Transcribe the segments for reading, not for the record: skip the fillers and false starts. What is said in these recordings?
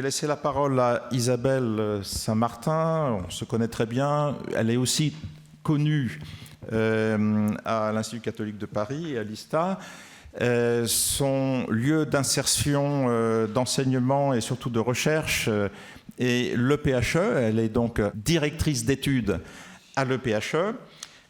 laisser la parole à Isabelle Saint-Martin. On se connaît très bien. Elle est aussi connue à l'Institut catholique de Paris et à l'ISTA. Son lieu d'insertion, d'enseignement et surtout de recherche est l'EPHE. Elle est donc directrice d'études à l'EPHE.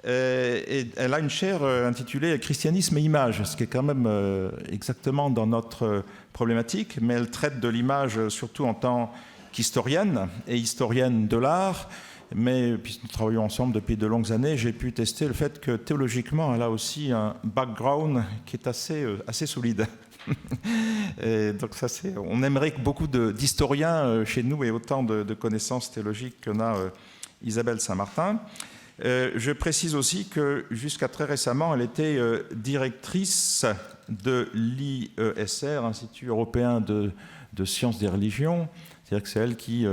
Et elle a une chaire intitulée « Christianisme et images », ce qui est quand même exactement dans notre problématique, mais elle traite de l'image surtout en tant qu'historienne et historienne de l'art. Mais puisque nous travaillons ensemble depuis de longues années, j'ai pu tester le fait que théologiquement, elle a aussi un background qui est assez solide. Et donc ça, on aimerait que beaucoup d'historiens chez nous aient autant de connaissances théologiques qu'en a Isabelle Saint-Martin. Je précise aussi que jusqu'à très récemment, elle était directrice de l'IESR, Institut européen de sciences des religions. C'est-à-dire que c'est elle qui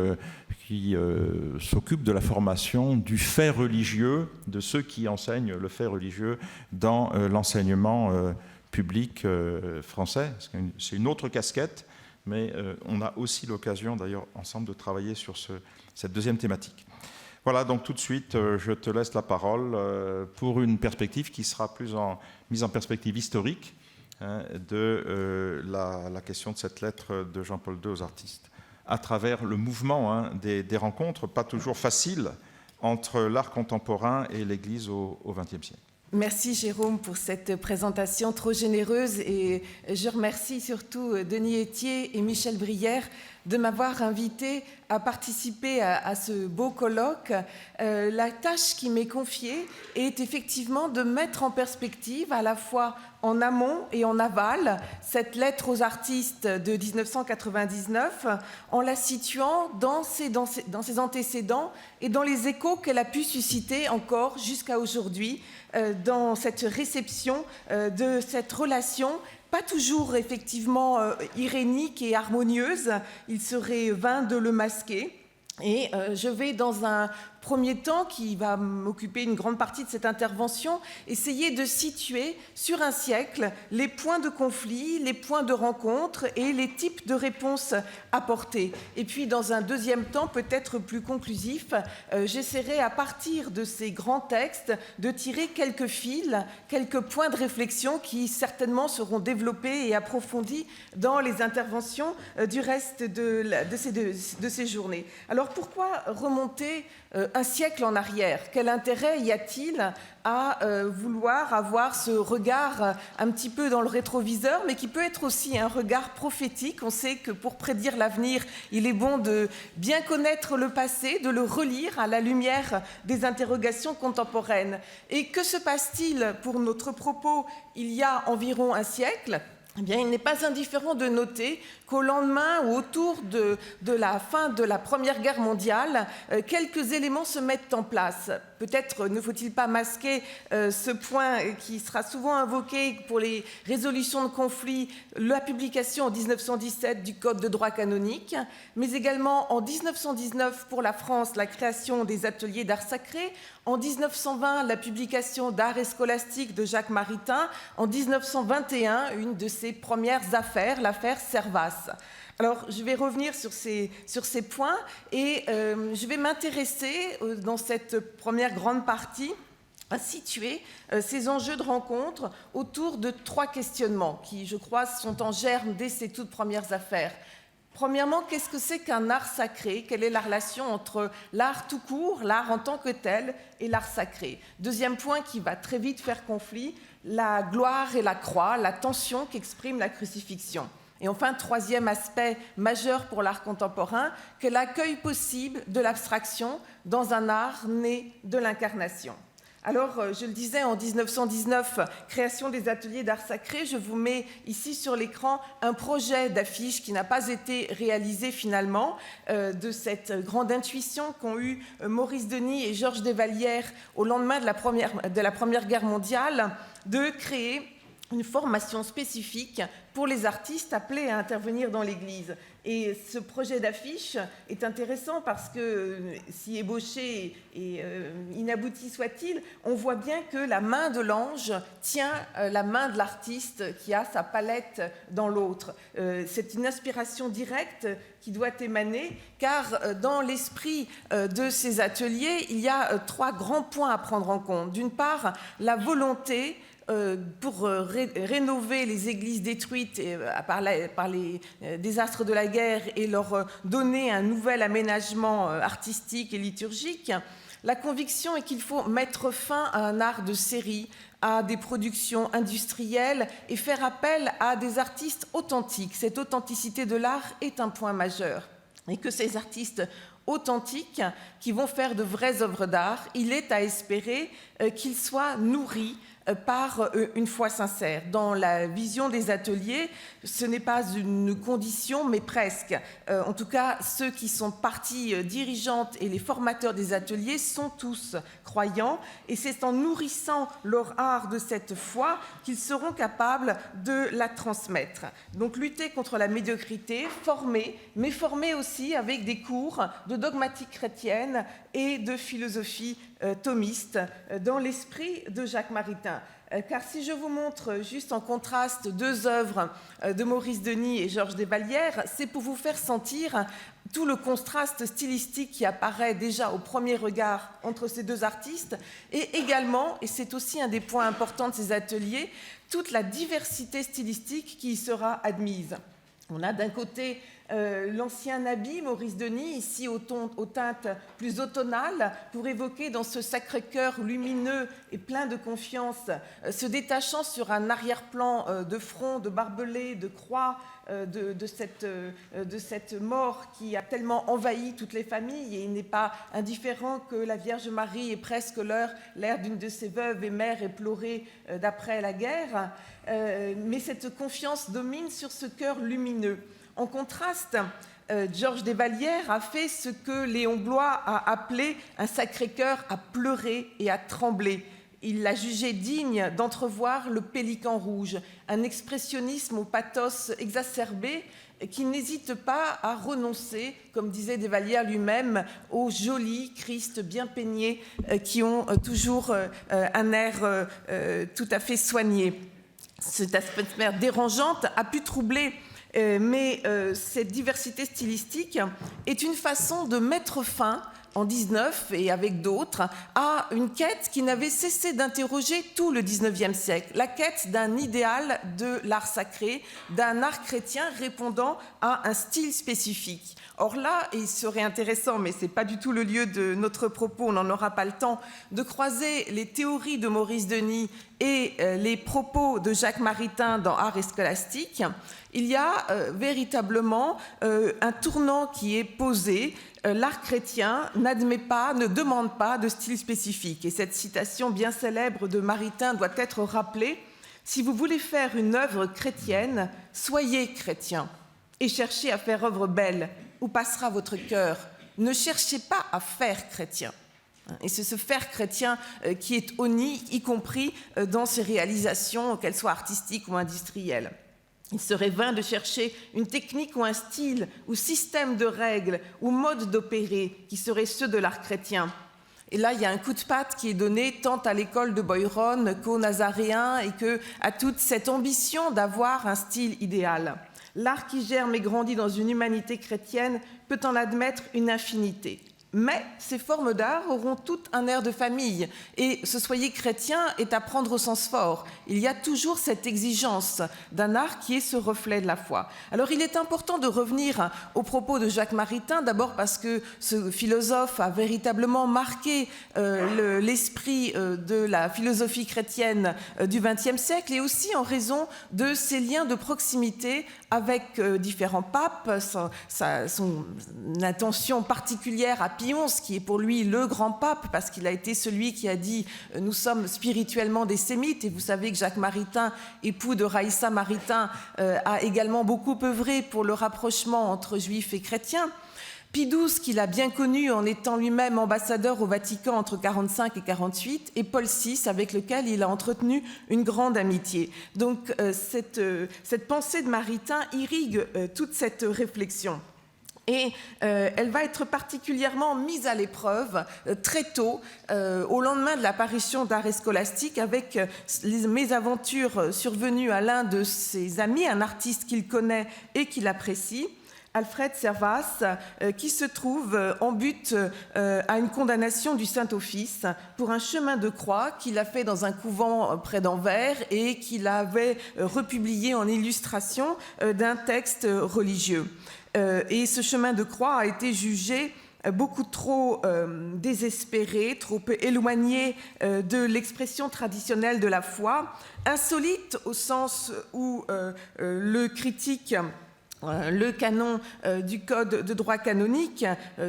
s'occupe de la formation du fait religieux, de ceux qui enseignent le fait religieux dans l'enseignement public français. C'est une autre casquette, mais on a aussi l'occasion d'ailleurs ensemble de travailler sur cette deuxième thématique. Voilà, donc tout de suite, je te laisse la parole pour une perspective qui sera plus mise en perspective historique de la question de cette lettre de Jean-Paul II aux artistes, à travers le mouvement des rencontres, pas toujours faciles, entre l'art contemporain et l'Église au XXe siècle. Merci Jérôme pour cette présentation trop généreuse et je remercie surtout Denis Etier et Michel Brière de m'avoir invité à participer à ce beau colloque. La tâche qui m'est confiée est effectivement de mettre en perspective à la fois en amont et en aval cette lettre aux artistes de 1999 en la situant dans ses antécédents et dans les échos qu'elle a pu susciter encore jusqu'à aujourd'hui dans cette réception de cette relation pas toujours effectivement irénique et harmonieuse. Il serait vain de le masquer. Et je vais, dans un premier temps, qui va m'occuper une grande partie de cette intervention, essayer de situer sur un siècle les points de conflit, les points de rencontre et les types de réponses apportées. Et puis, dans un deuxième temps, peut-être plus conclusif, j'essaierai, à partir de ces grands textes, de tirer quelques fils, quelques points de réflexion qui certainement seront développés et approfondis dans les interventions du reste de ces journées. Alors, pourquoi remonter un siècle en arrière? Quel intérêt y a-t-il à vouloir avoir ce regard un petit peu dans le rétroviseur, mais qui peut être aussi un regard prophétique? On sait que pour prédire l'avenir, il est bon de bien connaître le passé, de le relire à la lumière des interrogations contemporaines. Et que se passe-t-il pour notre propos il y a environ un siècle? Eh bien, il n'est pas indifférent de noter qu'au lendemain ou autour de la fin de la Première Guerre mondiale, quelques éléments se mettent en place. Peut-être ne faut-il pas masquer ce point qui sera souvent invoqué pour les résolutions de conflits, la publication en 1917 du Code de droit canonique, mais également en 1919 pour la France, la création des ateliers d'art sacré, en 1920 la publication d'Art et scolastique de Jacques Maritain, en 1921 une de ses premières affaires, l'affaire Servas. Alors, je vais revenir sur ces points et je vais m'intéresser dans cette première grande partie à situer ces enjeux de rencontre autour de trois questionnements qui, je crois, sont en germe dès ces toutes premières affaires. Premièrement, qu'est-ce que c'est qu'un art sacré? Quelle est la relation entre l'art tout court, l'art en tant que tel, et l'art sacré? Deuxième point qui va très vite faire conflit, la gloire et la croix, la tension qu'exprime la crucifixion. Et enfin, troisième aspect majeur pour l'art contemporain, que l'accueil possible de l'abstraction dans un art né de l'incarnation. Alors, je le disais, en 1919, création des ateliers d'art sacré, je vous mets ici sur l'écran un projet d'affiche qui n'a pas été réalisé finalement, de cette grande intuition qu'ont eu Maurice Denis et Georges Desvallières au lendemain de la Première Guerre mondiale, de créer une formation spécifique pour les artistes appelés à intervenir dans l'Église. Et ce projet d'affiche est intéressant parce que, si ébauché et inabouti soit-il, on voit bien que la main de l'ange tient la main de l'artiste qui a sa palette dans l'autre. C'est une inspiration directe qui doit émaner, car dans l'esprit de ces ateliers, il y a 3 grands points à prendre en compte. D'une part, la volonté pour rénover les églises détruites par les désastres de la guerre et leur donner un nouvel aménagement artistique et liturgique. La conviction est qu'il faut mettre fin à un art de série, à des productions industrielles et faire appel à des artistes authentiques. Cette authenticité de l'art est un point majeur. Et que ces artistes authentiques qui vont faire de vraies œuvres d'art, il est à espérer qu'ils soient nourris par une foi sincère. Dans la vision des ateliers, ce n'est pas une condition, mais presque. En tout cas, ceux qui sont partie dirigeante et les formateurs des ateliers sont tous croyants, et c'est en nourrissant leur art de cette foi qu'ils seront capables de la transmettre. Donc lutter contre la médiocrité, former, mais former aussi avec des cours de dogmatique chrétienne et de philosophie thomiste dans l'esprit de Jacques Maritain. Car si je vous montre juste en contraste 2 œuvres de Maurice Denis et Georges Desvallières, c'est pour vous faire sentir tout le contraste stylistique qui apparaît déjà au premier regard entre ces 2 artistes, et également, et c'est aussi un des points importants de ces ateliers, toute la diversité stylistique qui y sera admise. On a d'un côté l'ancien nabbi, Maurice Denis, ici aux teintes plus automnales, pour évoquer dans ce Sacré-Cœur lumineux et plein de confiance, se détachant sur un arrière-plan de front, de barbelés, de croix, de cette mort qui a tellement envahi toutes les familles, et il n'est pas indifférent que la Vierge Marie ait presque l'air d'une de ses veuves et mères éplorées d'après la guerre, mais cette confiance domine sur ce cœur lumineux. En contraste, Georges Desvallières a fait ce que Léon Bloy a appelé un Sacré-Cœur à pleurer et à trembler. Il l'a jugé digne d'entrevoir le pélican rouge, un expressionnisme au pathos exacerbé qui n'hésite pas à renoncer, comme disait Desvallières lui-même, aux jolis Christ bien peignés qui ont toujours un air tout à fait soigné. Cette atmosphère dérangeante a pu troubler, mais cette diversité stylistique est une façon de mettre fin, en 19 et avec d'autres, à une quête qui n'avait cessé d'interroger tout le 19e siècle, la quête d'un idéal de l'art sacré, d'un art chrétien répondant à un style spécifique. Or là, il serait intéressant, mais ce n'est pas du tout le lieu de notre propos, on n'en aura pas le temps, de croiser les théories de Maurice Denis et les propos de Jacques Maritain dans Art et Scolastique. Il y a véritablement un tournant qui est posé. L'art chrétien n'admet pas, ne demande pas de style spécifique. Et cette citation bien célèbre de Maritain doit être rappelée. Si vous voulez faire une œuvre chrétienne, soyez chrétien et cherchez à faire œuvre belle, où passera votre cœur. Ne cherchez pas à faire chrétien. Et c'est ce faire chrétien qui est honni, y compris dans ses réalisations, qu'elles soient artistiques ou industrielles. Il serait vain de chercher une technique ou un style ou système de règles ou mode d'opérer qui seraient ceux de l'art chrétien. Et là, il y a un coup de patte qui est donné tant à l'école de Byron qu'aux Nazaréens et qu'à toute cette ambition d'avoir un style idéal. L'art qui germe et grandit dans une humanité chrétienne peut en admettre une infinité. Mais ces formes d'art auront toutes un air de famille. Et ce soyez chrétien est à prendre au sens fort. Il y a toujours cette exigence d'un art qui est ce reflet de la foi. Alors il est important de revenir aux propos de Jacques Maritain, d'abord parce que ce philosophe a véritablement marqué l'esprit de la philosophie chrétienne du XXe siècle, et aussi en raison de ses liens de proximité avec différents papes, son attention particulière à Pie XI, qui est pour lui le grand pape, parce qu'il a été celui qui a dit « nous sommes spirituellement des sémites », et vous savez que Jacques Maritain, époux de Raïssa Maritain, a également beaucoup œuvré pour le rapprochement entre juifs et chrétiens. Pie XII, qu'il a bien connu en étant lui-même ambassadeur au Vatican entre 1945 et 1948, et Paul VI, avec lequel il a entretenu une grande amitié. Donc cette pensée de Maritain irrigue toute cette réflexion. Et elle va être particulièrement mise à l'épreuve très tôt, au lendemain de l'apparition d'Ars Scholastique, avec les mésaventures survenues à l'un de ses amis, un artiste qu'il connaît et qu'il apprécie, Alfred Servas, qui se trouve en butte à une condamnation du Saint-Office pour un chemin de croix qu'il a fait dans un couvent près d'Anvers et qu'il avait republié en illustration d'un texte religieux. Et ce chemin de croix a été jugé beaucoup trop désespéré, trop éloigné de l'expression traditionnelle de la foi, insolite au sens où le critique le canon du Code de droit canonique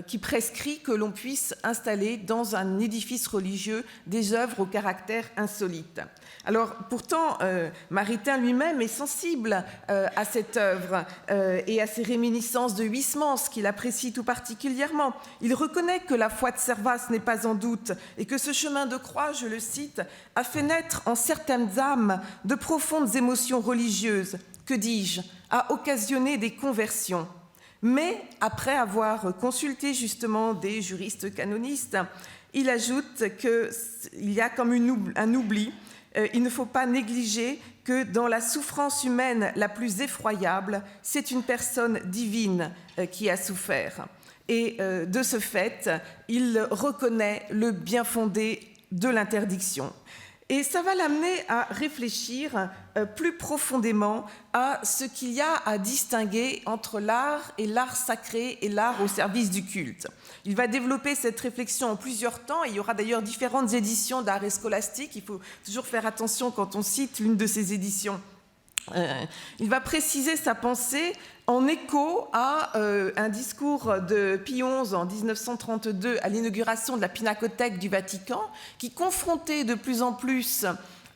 qui prescrit que l'on puisse installer dans un édifice religieux des œuvres au caractère insolite. Alors pourtant, Maritain lui-même est sensible à cette œuvre et à ses réminiscences de Huysmans, qu'il apprécie tout particulièrement. Il reconnaît que la foi de Servas n'est pas en doute et que ce chemin de croix, je le cite, a fait naître en certaines âmes de profondes émotions religieuses, que dis-je, a occasionné des conversions. Mais après avoir consulté justement des juristes canonistes, il ajoute qu'il y a comme un oubli. Il ne faut pas négliger que dans la souffrance humaine la plus effroyable, c'est une personne divine qui a souffert. Et de ce fait, il reconnaît le bien fondé de l'interdiction. Et ça va l'amener à réfléchir plus profondément à ce qu'il y a à distinguer entre l'art et l'art sacré et l'art au service du culte. Il va développer cette réflexion en plusieurs temps. Il y aura d'ailleurs différentes éditions d'Ars Scholastique. Il faut toujours faire attention quand on cite l'une de ces éditions. Il va préciser sa pensée en écho à un discours de Pie XI en 1932 à l'inauguration de la Pinacothèque du Vatican, qui confrontait de plus en plus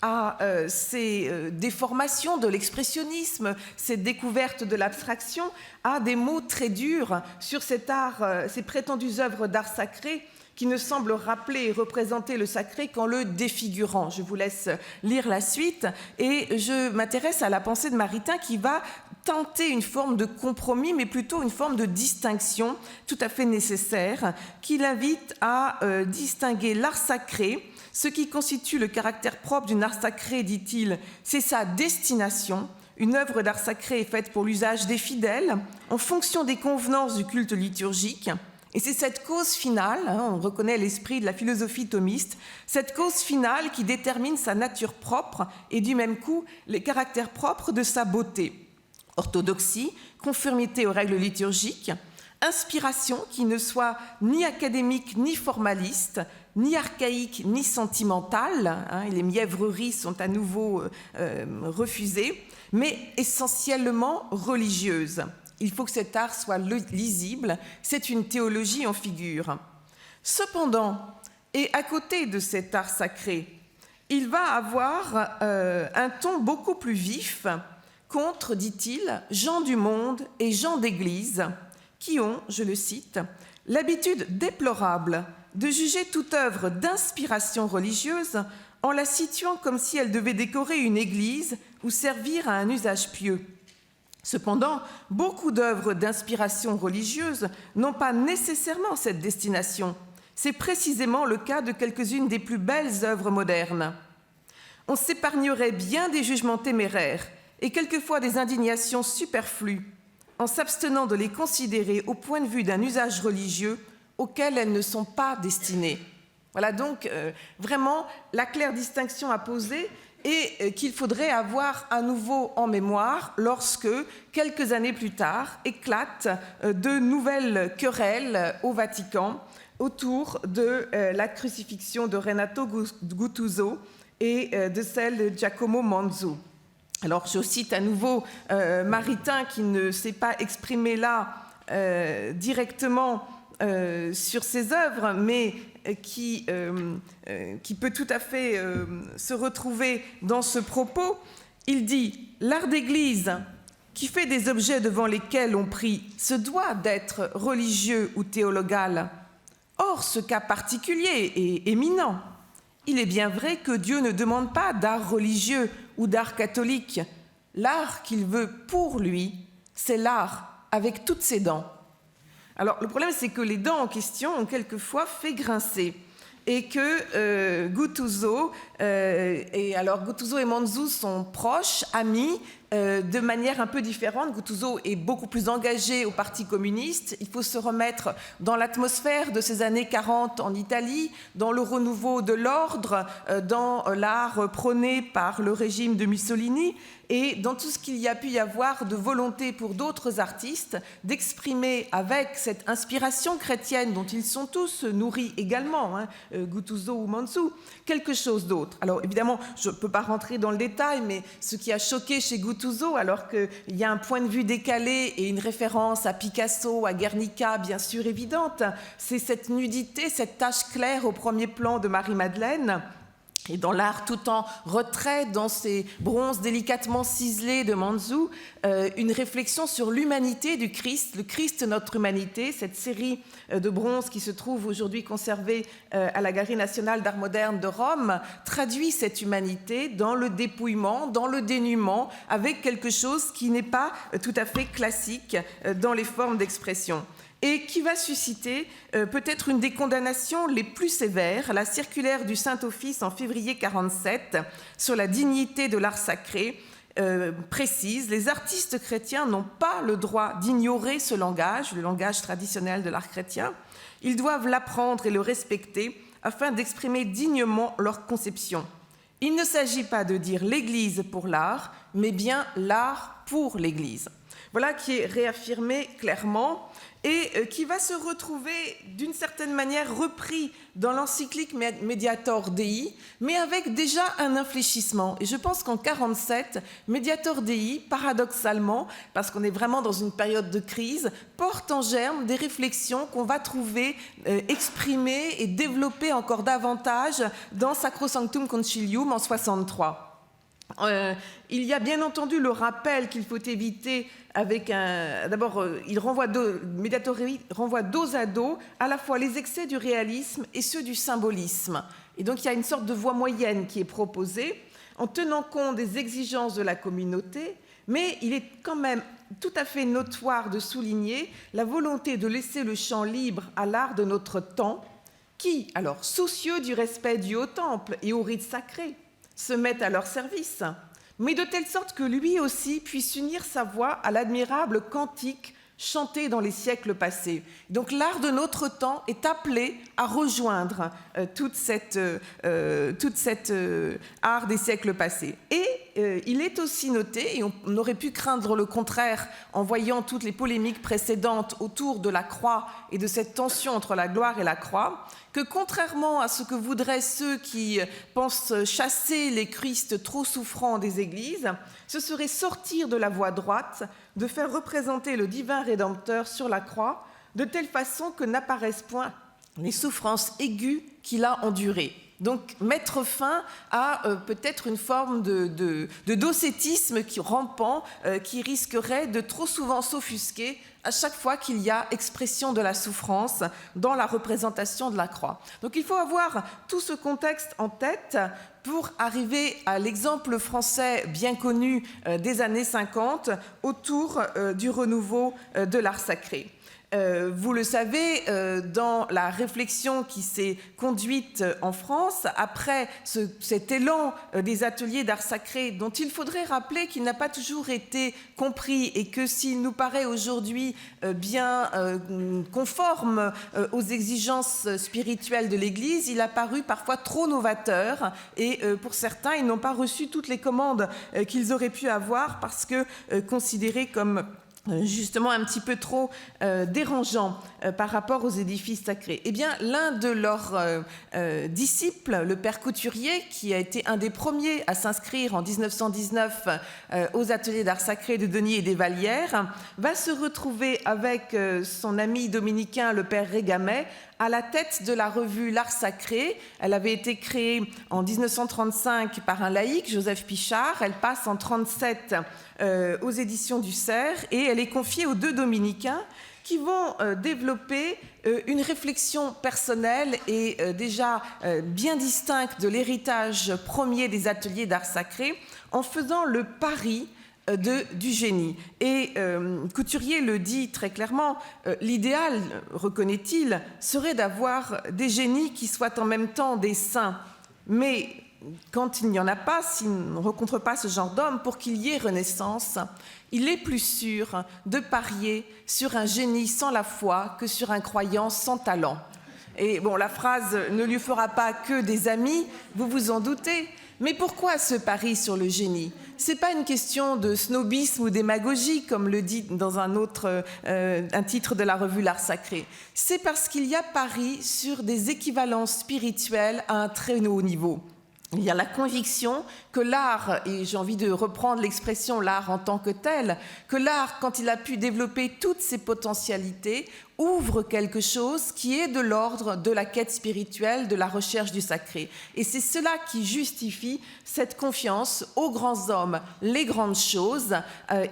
à ces déformations de l'expressionnisme, ces découvertes de l'abstraction, à des mots très durs sur cet art, ces prétendues œuvres d'art sacré qui ne semblent rappeler et représenter le sacré qu'en le défigurant. Je vous laisse lire la suite et je m'intéresse à la pensée de Maritain qui va tenter une forme de compromis, mais plutôt une forme de distinction tout à fait nécessaire, qui l'invite à distinguer l'art sacré. Ce qui constitue le caractère propre d'une art sacré, dit-il, c'est sa destination. Une œuvre d'art sacré est faite pour l'usage des fidèles, en fonction des convenances du culte liturgique. Et c'est cette cause finale, on reconnaît l'esprit de la philosophie thomiste, cette cause finale qui détermine sa nature propre et du même coup les caractères propres de sa beauté. Orthodoxie, conformité aux règles liturgiques, inspiration qui ne soit ni académique ni formaliste, ni archaïque ni sentimentale, et les mièvreries sont à nouveau refusées, mais essentiellement religieuse. Il faut que cet art soit lisible, c'est une théologie en figure. Cependant, et à côté de cet art sacré, il va avoir un ton beaucoup plus vif contre, dit-il, gens du monde et gens d'église, qui ont, je le cite, l'habitude déplorable de juger toute œuvre d'inspiration religieuse en la situant comme si elle devait décorer une église ou servir à un usage pieux. Cependant, beaucoup d'œuvres d'inspiration religieuse n'ont pas nécessairement cette destination. C'est précisément le cas de quelques-unes des plus belles œuvres modernes. On s'épargnerait bien des jugements téméraires et quelquefois des indignations superflues en s'abstenant de les considérer au point de vue d'un usage religieux auquel elles ne sont pas destinées. Voilà donc vraiment la claire distinction à poser et qu'il faudrait avoir à nouveau en mémoire lorsque, quelques années plus tard, éclatent de nouvelles querelles au Vatican autour de la crucifixion de Renato Guttuso et de celle de Giacomo Manzo. Alors, je cite à nouveau Maritain qui ne s'est pas exprimé là directement sur ses œuvres, mais qui peut tout à fait se retrouver dans ce propos. Il dit « L'art d'église, qui fait des objets devant lesquels on prie se doit d'être religieux ou théologal. Or, ce cas particulier est éminent. Il est bien vrai que Dieu ne demande pas d'art religieux ou d'art catholique. L'art qu'il veut pour lui, c'est l'art avec toutes ses dents. Alors, le problème, c'est que les dents en question ont quelquefois fait grincer. Et que Guttuso, Guttuso et Manzù sont proches, amis, de manière un peu différente. Guttuso est beaucoup plus engagé au Parti communiste. Il faut se remettre dans l'atmosphère de ces années 40 en Italie, dans le renouveau de l'ordre, dans l'art prôné par le régime de Mussolini et dans tout ce qu'il y a pu y avoir de volonté pour d'autres artistes d'exprimer avec cette inspiration chrétienne dont ils sont tous nourris également, Guttuso ou Manzù, quelque chose d'autre. Alors évidemment, je ne peux pas rentrer dans le détail, mais ce qui a choqué chez Guttuso, alors qu'il y a un point de vue décalé et une référence à Picasso, à Guernica, bien sûr évidente, c'est cette nudité, cette tache claire au premier plan de Marie-Madeleine. Et dans l'art tout en retrait, dans ces bronzes délicatement ciselés de Manzù, une réflexion sur l'humanité du Christ, le Christ notre humanité, cette série de bronzes qui se trouve aujourd'hui conservée à la Galerie nationale d'art moderne de Rome, traduit cette humanité dans le dépouillement, dans le dénuement, avec quelque chose qui n'est pas tout à fait classique dans les formes d'expression. Et qui va susciter peut-être une des condamnations les plus sévères, la circulaire du Saint-Office en février 1947 sur la dignité de l'art sacré précise: les artistes chrétiens n'ont pas le droit d'ignorer ce langage, le langage traditionnel de l'art chrétien. Ils doivent l'apprendre et le respecter afin d'exprimer dignement leur conception. Il ne s'agit pas de dire l'Église pour l'art, mais bien l'art pour l'Église. Voilà qui est réaffirmé clairement et qui va se retrouver d'une certaine manière repris dans l'encyclique Mediator Dei, mais avec déjà un infléchissement. Et je pense qu'en 1947, Mediator Dei, paradoxalement, parce qu'on est vraiment dans une période de crise, porte en germe des réflexions qu'on va trouver exprimées et développées encore davantage dans Sacrosanctum Concilium en 1963. Il y a bien entendu le rappel qu'il faut éviter avec un... D'abord, Mediator Dei renvoie dos à dos à la fois les excès du réalisme et ceux du symbolisme. Et donc, il y a une sorte de voie moyenne qui est proposée en tenant compte des exigences de la communauté, mais il est quand même tout à fait notoire de souligner la volonté de laisser le champ libre à l'art de notre temps qui, alors, soucieux du respect du haut-temple et aux rites sacrés, se mettent à leur service, mais de telle sorte que lui aussi puisse unir sa voix à l'admirable cantique chanté dans les siècles passés. Donc l'art de notre temps est appelé à rejoindre toute cette art des siècles passés. Et il est aussi noté, et on aurait pu craindre le contraire en voyant toutes les polémiques précédentes autour de la croix et de cette tension entre la gloire et la croix, que contrairement à ce que voudraient ceux qui pensent chasser les Christ trop souffrants des églises, ce serait sortir de la voie droite, de faire représenter le divin Rédempteur sur la croix, de telle façon que n'apparaissent point les souffrances aiguës qu'il a endurées. Donc mettre fin à peut-être une forme de docétisme rampant qui risquerait de trop souvent s'offusquer à chaque fois qu'il y a expression de la souffrance dans la représentation de la croix. Donc il faut avoir tout ce contexte en tête pour arriver à l'exemple français bien connu des années 50 autour du renouveau de l'art sacré. Vous le savez, dans la réflexion qui s'est conduite en France, après cet élan des ateliers d'art sacré, dont il faudrait rappeler qu'il n'a pas toujours été compris et que s'il nous paraît aujourd'hui bien conforme aux exigences spirituelles de l'Église, il a paru parfois trop novateur et pour certains, ils n'ont pas reçu toutes les commandes qu'ils auraient pu avoir parce que considérés comme justement un petit peu trop dérangeant par rapport aux édifices sacrés. Eh bien, l'un de leurs disciples, le père Couturier, qui a été un des premiers à s'inscrire en 1919 aux ateliers d'art sacré de Denis et des Vallières, va se retrouver avec son ami dominicain, le père Régamet, à la tête de la revue L'Art Sacré. Elle avait été créée en 1935 par un laïc, Joseph Pichard. Elle passe en 1937 aux éditions du Cerf et elle est confiée aux 2 dominicains qui vont développer une réflexion personnelle et déjà bien distincte de l'héritage premier des ateliers d'art sacré en faisant le pari du génie. Et Couturier le dit très clairement, l'idéal, reconnaît-il, serait d'avoir des génies qui soient en même temps des saints. Mais quand il n'y en a pas, s'il ne rencontre pas ce genre d'homme, pour qu'il y ait renaissance, il est plus sûr de parier sur un génie sans la foi que sur un croyant sans talent. Et bon, la phrase ne lui fera pas que des amis, vous vous en doutez. Mais pourquoi ce pari sur le génie? Ce n'est pas une question de snobisme ou démagogie, comme le dit dans un titre de la revue L'Art Sacré. C'est parce qu'il y a pari sur des équivalences spirituelles à un très haut niveau. Il y a la conviction que l'art, et j'ai envie de reprendre l'expression l'art en tant que tel, que l'art, quand il a pu développer toutes ses potentialités, ouvre quelque chose qui est de l'ordre de la quête spirituelle, de la recherche du sacré. Et c'est cela qui justifie cette confiance aux grands hommes, les grandes choses,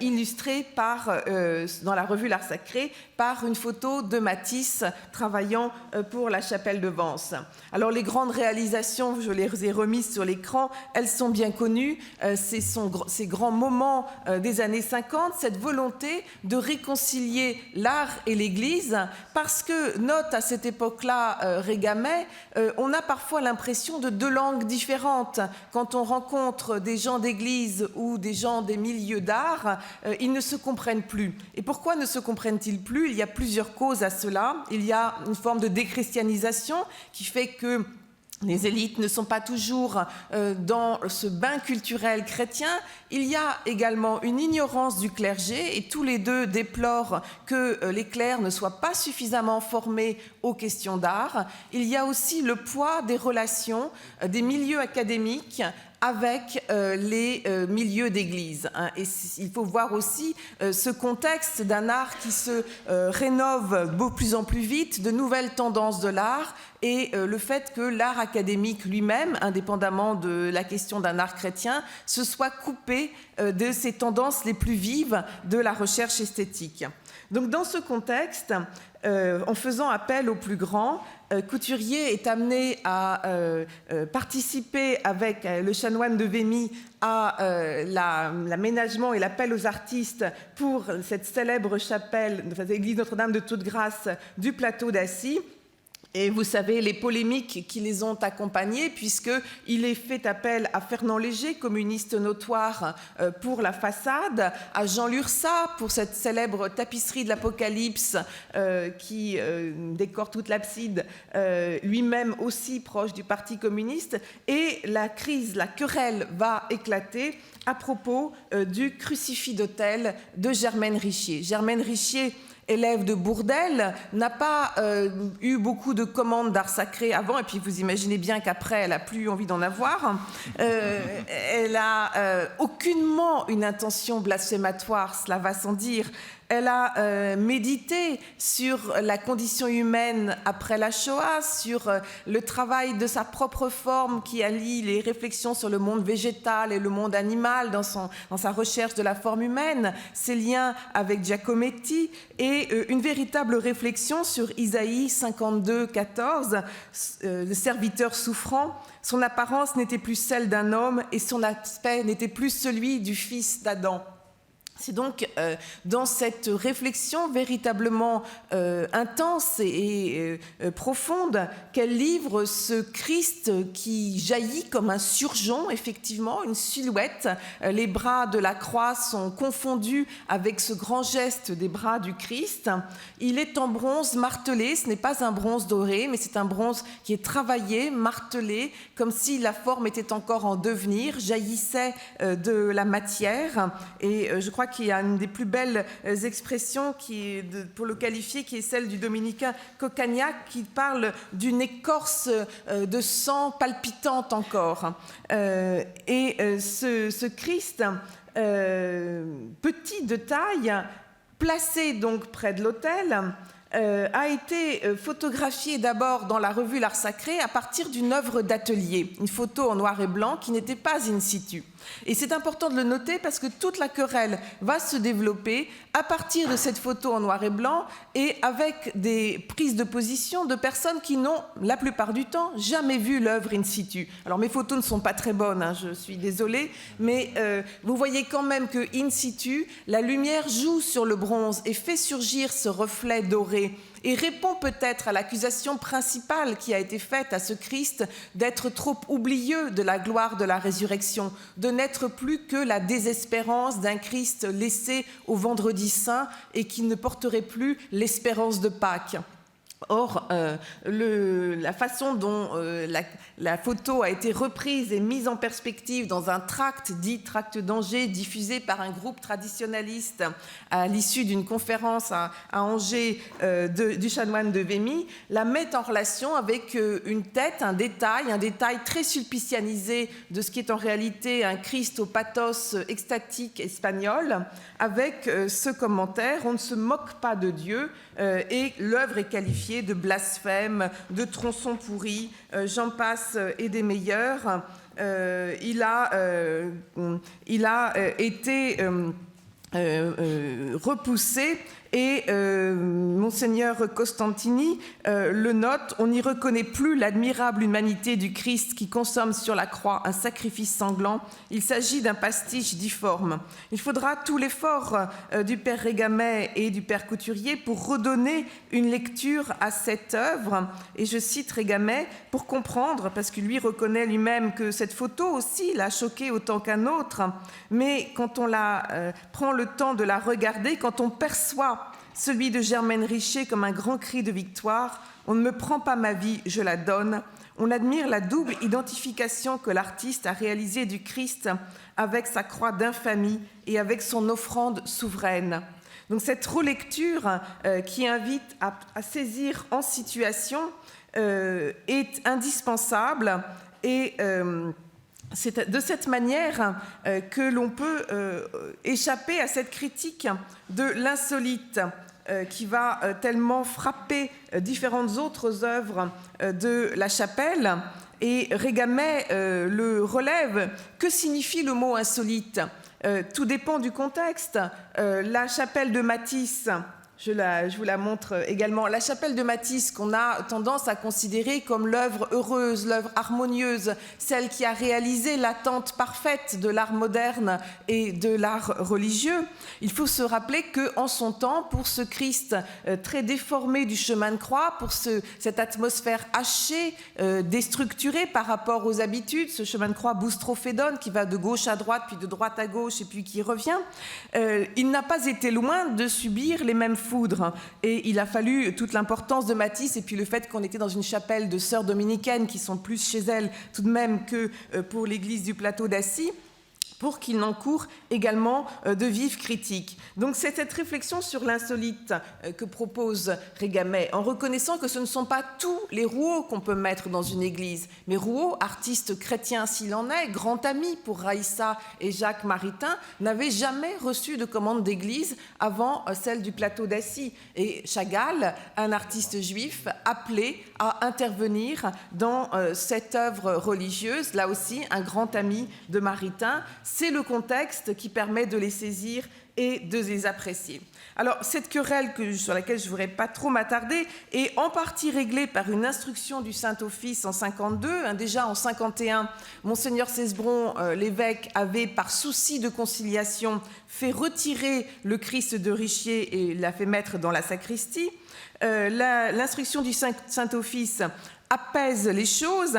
illustrées dans la revue L'Art Sacré par une photo de Matisse travaillant pour la chapelle de Vence. Alors les grandes réalisations, je les ai remises sur l'écran, elles sont bien connues. Ces grands moments des années 50, cette volonté de réconcilier l'art et l'Église, parce que, note à cette époque-là Régamet, on a parfois l'impression de 2 langues différentes. Quand on rencontre des gens d'église ou des gens des milieux d'art, ils ne se comprennent plus. Et pourquoi ne se comprennent-ils plus? Il y a plusieurs causes à cela. Il y a une forme de déchristianisation qui fait que les élites ne sont pas toujours dans ce bain culturel chrétien. Il y a également une ignorance du clergé et tous les 2 déplorent que les clercs ne soient pas suffisamment formés aux questions d'art. Il y a aussi le poids des relations des milieux académiques avec les milieux d'église. Et il faut voir aussi ce contexte d'un art qui se rénove de plus en plus vite, de nouvelles tendances de l'art, et le fait que l'art académique lui-même, indépendamment de la question d'un art chrétien, se soit coupé de ces tendances les plus vives de la recherche esthétique. Donc dans ce contexte, en faisant appel aux plus grands, Couturier est amené à participer avec le chanoine de Vimy à l'aménagement et l'appel aux artistes pour cette célèbre chapelle, l'église Notre-Dame de Toute-Grâce du plateau d'Assy. Et vous savez les polémiques qui les ont accompagnés, puisqu'il est fait appel à Fernand Léger, communiste notoire, pour la façade, à Jean Lurçat pour cette célèbre tapisserie de l'Apocalypse qui décore toute l'abside, lui-même aussi proche du Parti communiste. Et la querelle va éclater à propos du crucifix d'autel de Germaine Richier. Germaine Richier, élève de Bourdelle, n'a pas eu beaucoup de commandes d'art sacré avant, et puis vous imaginez bien qu'après, elle n'a plus envie d'en avoir. Elle n'a aucunement une intention blasphématoire, cela va sans dire. Elle a médité sur la condition humaine après la Shoah, sur le travail de sa propre forme qui allie les réflexions sur le monde végétal et le monde animal dans sa recherche de la forme humaine, ses liens avec Giacometti et une véritable réflexion sur Isaïe 52, 14, le serviteur souffrant. Son apparence n'était plus celle d'un homme et son aspect n'était plus celui du fils d'Adam. C'est donc dans cette réflexion véritablement intense et profonde qu'elle livre ce Christ qui jaillit comme un surgeon, effectivement, une silhouette. Les bras de la croix sont confondus avec ce grand geste des bras du Christ. Il est en bronze martelé, ce n'est pas un bronze doré, mais c'est un bronze qui est travaillé, martelé, comme si la forme était encore en devenir, jaillissait de la matière. Et je crois qu'il y a une des plus belles expressions pour le qualifier, qui est celle du dominicain Coccagnac, qui parle d'une écorce de sang palpitante encore. Ce Christ, petit de taille, placé donc près de l'autel, a été photographiée d'abord dans la revue L'Art Sacré à partir d'une œuvre d'atelier, une photo en noir et blanc qui n'était pas in situ. Et c'est important de le noter parce que toute la querelle va se développer à partir de cette photo en noir et blanc et avec des prises de position de personnes qui n'ont, la plupart du temps, jamais vu l'œuvre in situ. Alors mes photos ne sont pas très bonnes, hein, je suis désolée, mais vous voyez quand même que in situ, la lumière joue sur le bronze et fait surgir ce reflet doré et répond peut-être à l'accusation principale qui a été faite à ce Christ d'être trop oublieux de la gloire de la résurrection, de n'être plus que la désespérance d'un Christ laissé au vendredi saint et qui ne porterait plus l'espérance de Pâques. Or, la façon dont la photo a été reprise et mise en perspective dans un tract dit tract d'Angers, diffusé par un groupe traditionnaliste à l'issue d'une conférence à Angers du chanoine de Vémy, la met en relation avec une tête, un détail très sulpicianisé de ce qui est en réalité un Christ au pathos extatique espagnol, avec ce commentaire: on ne se moque pas de Dieu, et l'œuvre est qualifiée de blasphème, de tronçon pourri, j'en passe et des meilleurs. Il a été repoussé et Monseigneur Costantini le note: on n'y reconnaît plus l'admirable humanité du Christ qui consomme sur la croix un sacrifice sanglant. Il s'agit d'un pastiche difforme. Il faudra tout l'effort du père Régamet et du père Couturier pour redonner une lecture à cette œuvre. Et je cite Régamet pour comprendre, parce que lui reconnaît lui-même que cette photo aussi l'a choqué autant qu'un autre. Mais quand on prend le temps de la regarder, quand on perçoit celui de Germaine Richer comme un grand cri de victoire, on ne me prend pas ma vie, je la donne. On admire la double identification que l'artiste a réalisée du Christ avec sa croix d'infamie et avec son offrande souveraine. Donc cette relecture qui invite à saisir en situation est indispensable et c'est de cette manière que l'on peut échapper à cette critique de l'insolite qui va tellement frapper différentes autres œuvres de la chapelle. Et Régamet le relève. Que signifie le mot insolite ? Tout dépend du contexte. La chapelle de Matisse, je vous la montre également. La chapelle de Matisse, qu'on a tendance à considérer comme l'œuvre heureuse, l'œuvre harmonieuse, celle qui a réalisé l'attente parfaite de l'art moderne et de l'art religieux. Il faut se rappeler qu'en son temps, pour ce Christ très déformé du chemin de croix, pour cette atmosphère hachée, déstructurée par rapport aux habitudes, ce chemin de croix boustrophédone qui va de gauche à droite, puis de droite à gauche, et puis qui revient, il n'a pas été loin de subir les mêmes foudre. Et il a fallu toute l'importance de Matisse et puis le fait qu'on était dans une chapelle de sœurs dominicaines qui sont plus chez elles tout de même que pour l'église du plateau d'Assy, pour qu'il n'encourt également de vives critiques. Donc c'est cette réflexion sur l'insolite que propose Régamet, en reconnaissant que ce ne sont pas tous les Rouault qu'on peut mettre dans une église. Mais Rouault, artiste chrétien s'il en est, grand ami pour Raïssa et Jacques Maritain, n'avait jamais reçu de commande d'église avant celle du plateau d'Assy. Et Chagall, un artiste juif, appelé à intervenir dans cette œuvre religieuse, là aussi un grand ami de Maritain. C'est le contexte qui permet de les saisir et de les apprécier. Alors, cette querelle sur laquelle je ne voudrais pas trop m'attarder est en partie réglée par une instruction du Saint-Office en 52. Déjà en 51, Monseigneur Cesbron, l'évêque, avait, par souci de conciliation, fait retirer le Christ de Richier et l'a fait mettre dans la sacristie. L'instruction du Saint-Office apaise les choses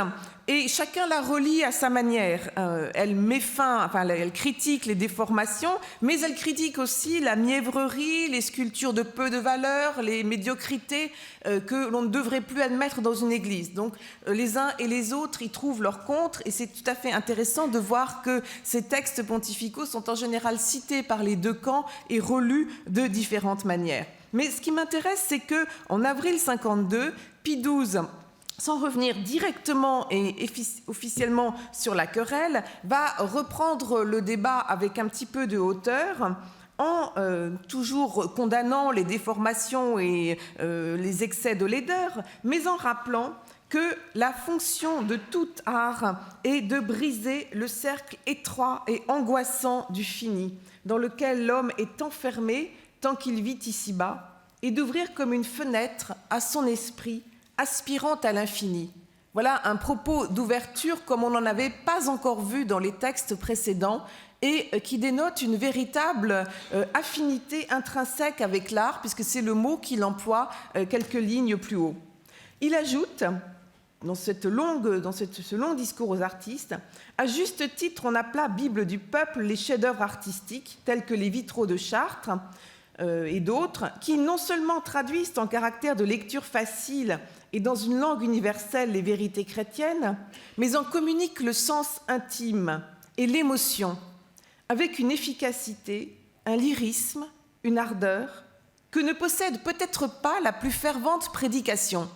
et chacun la relie à sa manière. Elle met fin, elle critique les déformations, mais elle critique aussi la mièvrerie, les sculptures de peu de valeur, les médiocrités que l'on ne devrait plus admettre dans une église. Donc les uns et les autres y trouvent leur contre, et c'est tout à fait intéressant de voir que ces textes pontificaux sont en général cités par les deux camps et relus de différentes manières. Mais ce qui m'intéresse, c'est qu'en avril 52, Pie XII, sans revenir directement et officiellement sur la querelle, va reprendre le débat avec un petit peu de hauteur en toujours condamnant les déformations et les excès de laideur, mais en rappelant que la fonction de tout art est de briser le cercle étroit et angoissant du fini, dans lequel l'homme est enfermé tant qu'il vit ici-bas, et d'ouvrir comme une fenêtre à son esprit, aspirant à l'infini. Voilà un propos d'ouverture comme on n'en avait pas encore vu dans les textes précédents, et qui dénote une véritable affinité intrinsèque avec l'art, puisque c'est le mot qu'il emploie quelques lignes plus haut. Il ajoute, dans ce long discours aux artistes, à juste titre, on appela Bible du peuple les chefs-d'œuvre artistiques, tels que les vitraux de Chartres et d'autres, qui non seulement traduisent en caractère de lecture facile et dans une langue universelle les vérités chrétiennes, mais en communiquent le sens intime et l'émotion, avec une efficacité, un lyrisme, une ardeur, que ne possède peut-être pas la plus fervente prédication.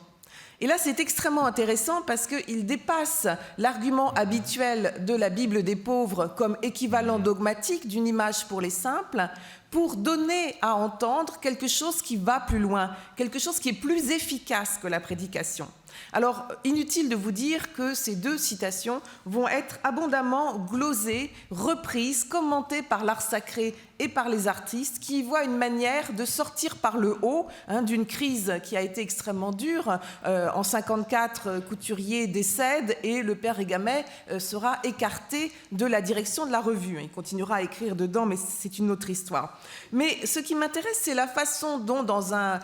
Et là, c'est extrêmement intéressant parce qu'il dépasse l'argument habituel de la Bible des pauvres comme équivalent dogmatique d'une image pour les simples, pour donner à entendre quelque chose qui va plus loin, quelque chose qui est plus efficace que la prédication. Alors, inutile de vous dire que ces deux citations vont être abondamment glosées, reprises, commentées par l'art sacré et par les artistes qui y voient une manière de sortir par le haut d'une crise qui a été extrêmement dure. En 1954, Couturier décède et le père Egamet sera écarté de la direction de la revue. Il continuera à écrire dedans, mais c'est une autre histoire. Mais ce qui m'intéresse, c'est la façon dont, dans un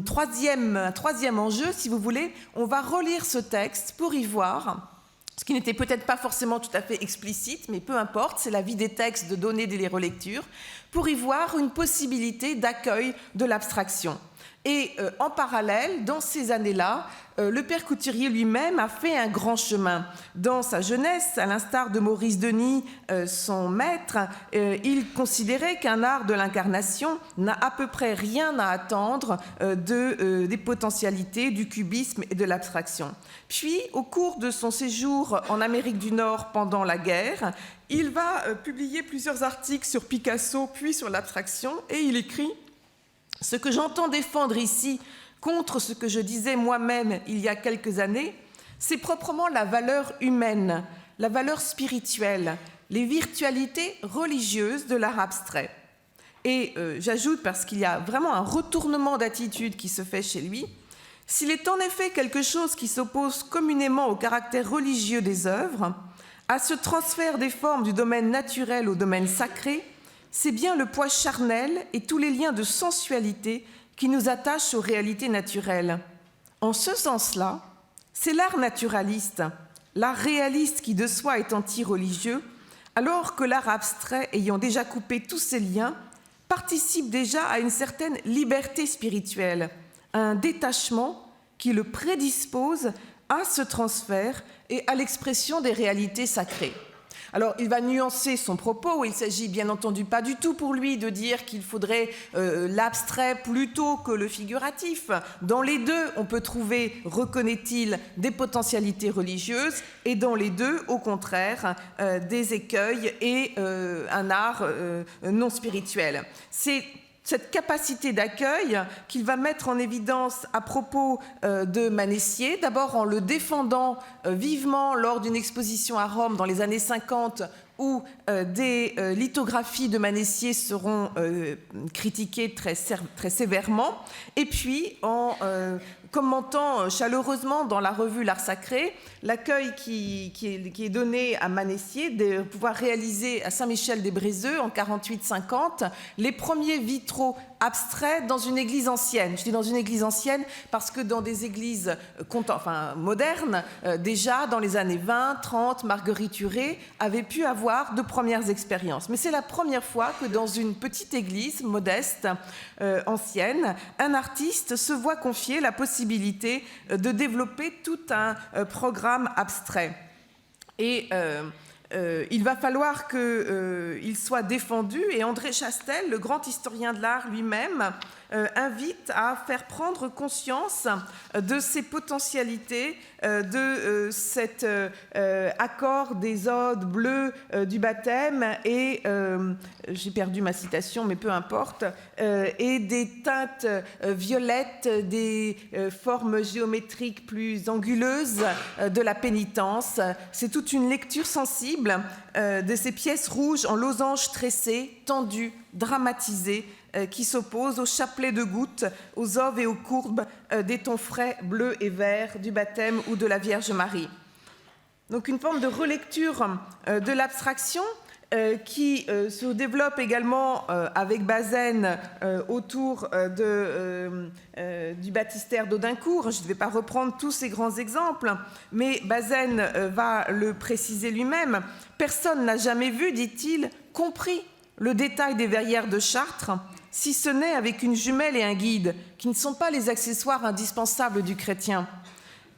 troisième enjeu, si vous voulez, on va relire ce texte pour y voir, ce qui n'était peut-être pas forcément tout à fait explicite, mais peu importe, c'est la vie des textes de donner des relectures, pour y voir une possibilité d'accueil de l'abstraction. Et en parallèle, dans ces années-là, le père Couturier lui-même a fait un grand chemin. Dans sa jeunesse, à l'instar de Maurice Denis, son maître, il considérait qu'un art de l'incarnation n'a à peu près rien à attendre des potentialités du cubisme et de l'abstraction. Puis, au cours de son séjour en Amérique du Nord pendant la guerre, il va publier plusieurs articles sur Picasso, puis sur l'abstraction, et il écrit « Ce que j'entends défendre ici contre ce que je disais moi-même il y a quelques années, c'est proprement la valeur humaine, la valeur spirituelle, les virtualités religieuses de l'art abstrait. » Et j'ajoute, parce qu'il y a vraiment un retournement d'attitude qui se fait chez lui, « S'il est en effet quelque chose qui s'oppose communément au caractère religieux des œuvres, à ce transfert des formes du domaine naturel au domaine sacré, c'est bien le poids charnel et tous les liens de sensualité qui nous attachent aux réalités naturelles. En ce sens-là, c'est l'art naturaliste, l'art réaliste qui de soi est anti-religieux, alors que l'art abstrait, ayant déjà coupé tous ces liens, participe déjà à une certaine liberté spirituelle, à un détachement qui le prédispose à ce transfert et à l'expression des réalités sacrées. Alors, il va nuancer son propos. Il s'agit bien entendu pas du tout pour lui de dire qu'il faudrait l'abstrait plutôt que le figuratif. Dans les deux, on peut trouver, reconnaît-il, des potentialités religieuses et dans les deux, au contraire, des écueils et un art non spirituel. C'est cette capacité d'accueil qu'il va mettre en évidence à propos de Manessier, d'abord en le défendant vivement lors d'une exposition à Rome dans les années 50 où des lithographies de Manessier seront critiquées très sévèrement, et puis en commentant chaleureusement dans la revue L'Art Sacré l'accueil qui est donné à Manessier de pouvoir réaliser à Saint-Michel-des-Brézeux en 48-50 les premiers vitraux abstraits dans une église ancienne. Je dis dans une église ancienne parce que dans des églises modernes, déjà dans les années 20, 30, Marguerite Huret avait pu avoir de premières expériences. Mais c'est la première fois que dans une petite église modeste, ancienne, un artiste se voit confier la possibilité de développer tout un programme abstrait. Et il va falloir qu'il soit défendu, et André Chastel, le grand historien de l'art lui-même, invite à faire prendre conscience de ces potentialités, de cet accord des odes bleues du baptême et, j'ai perdu ma citation, mais peu importe, et des teintes violettes, des formes géométriques plus anguleuses de la pénitence. C'est toute une lecture sensible de ces pièces rouges en losanges tressés, tendues, dramatisées, qui s'opposent aux chapelets de gouttes, aux oves et aux courbes des tons frais, bleus et verts du baptême ou de la Vierge Marie. Donc une forme de relecture de l'abstraction qui se développe également avec Bazaine autour du baptistère d'Audincourt. Je ne vais pas reprendre tous ces grands exemples, mais Bazaine va le préciser lui-même. « Personne n'a jamais vu, dit-il, compris le détail des verrières de Chartres, si ce n'est avec une jumelle et un guide, qui ne sont pas les accessoires indispensables du chrétien. »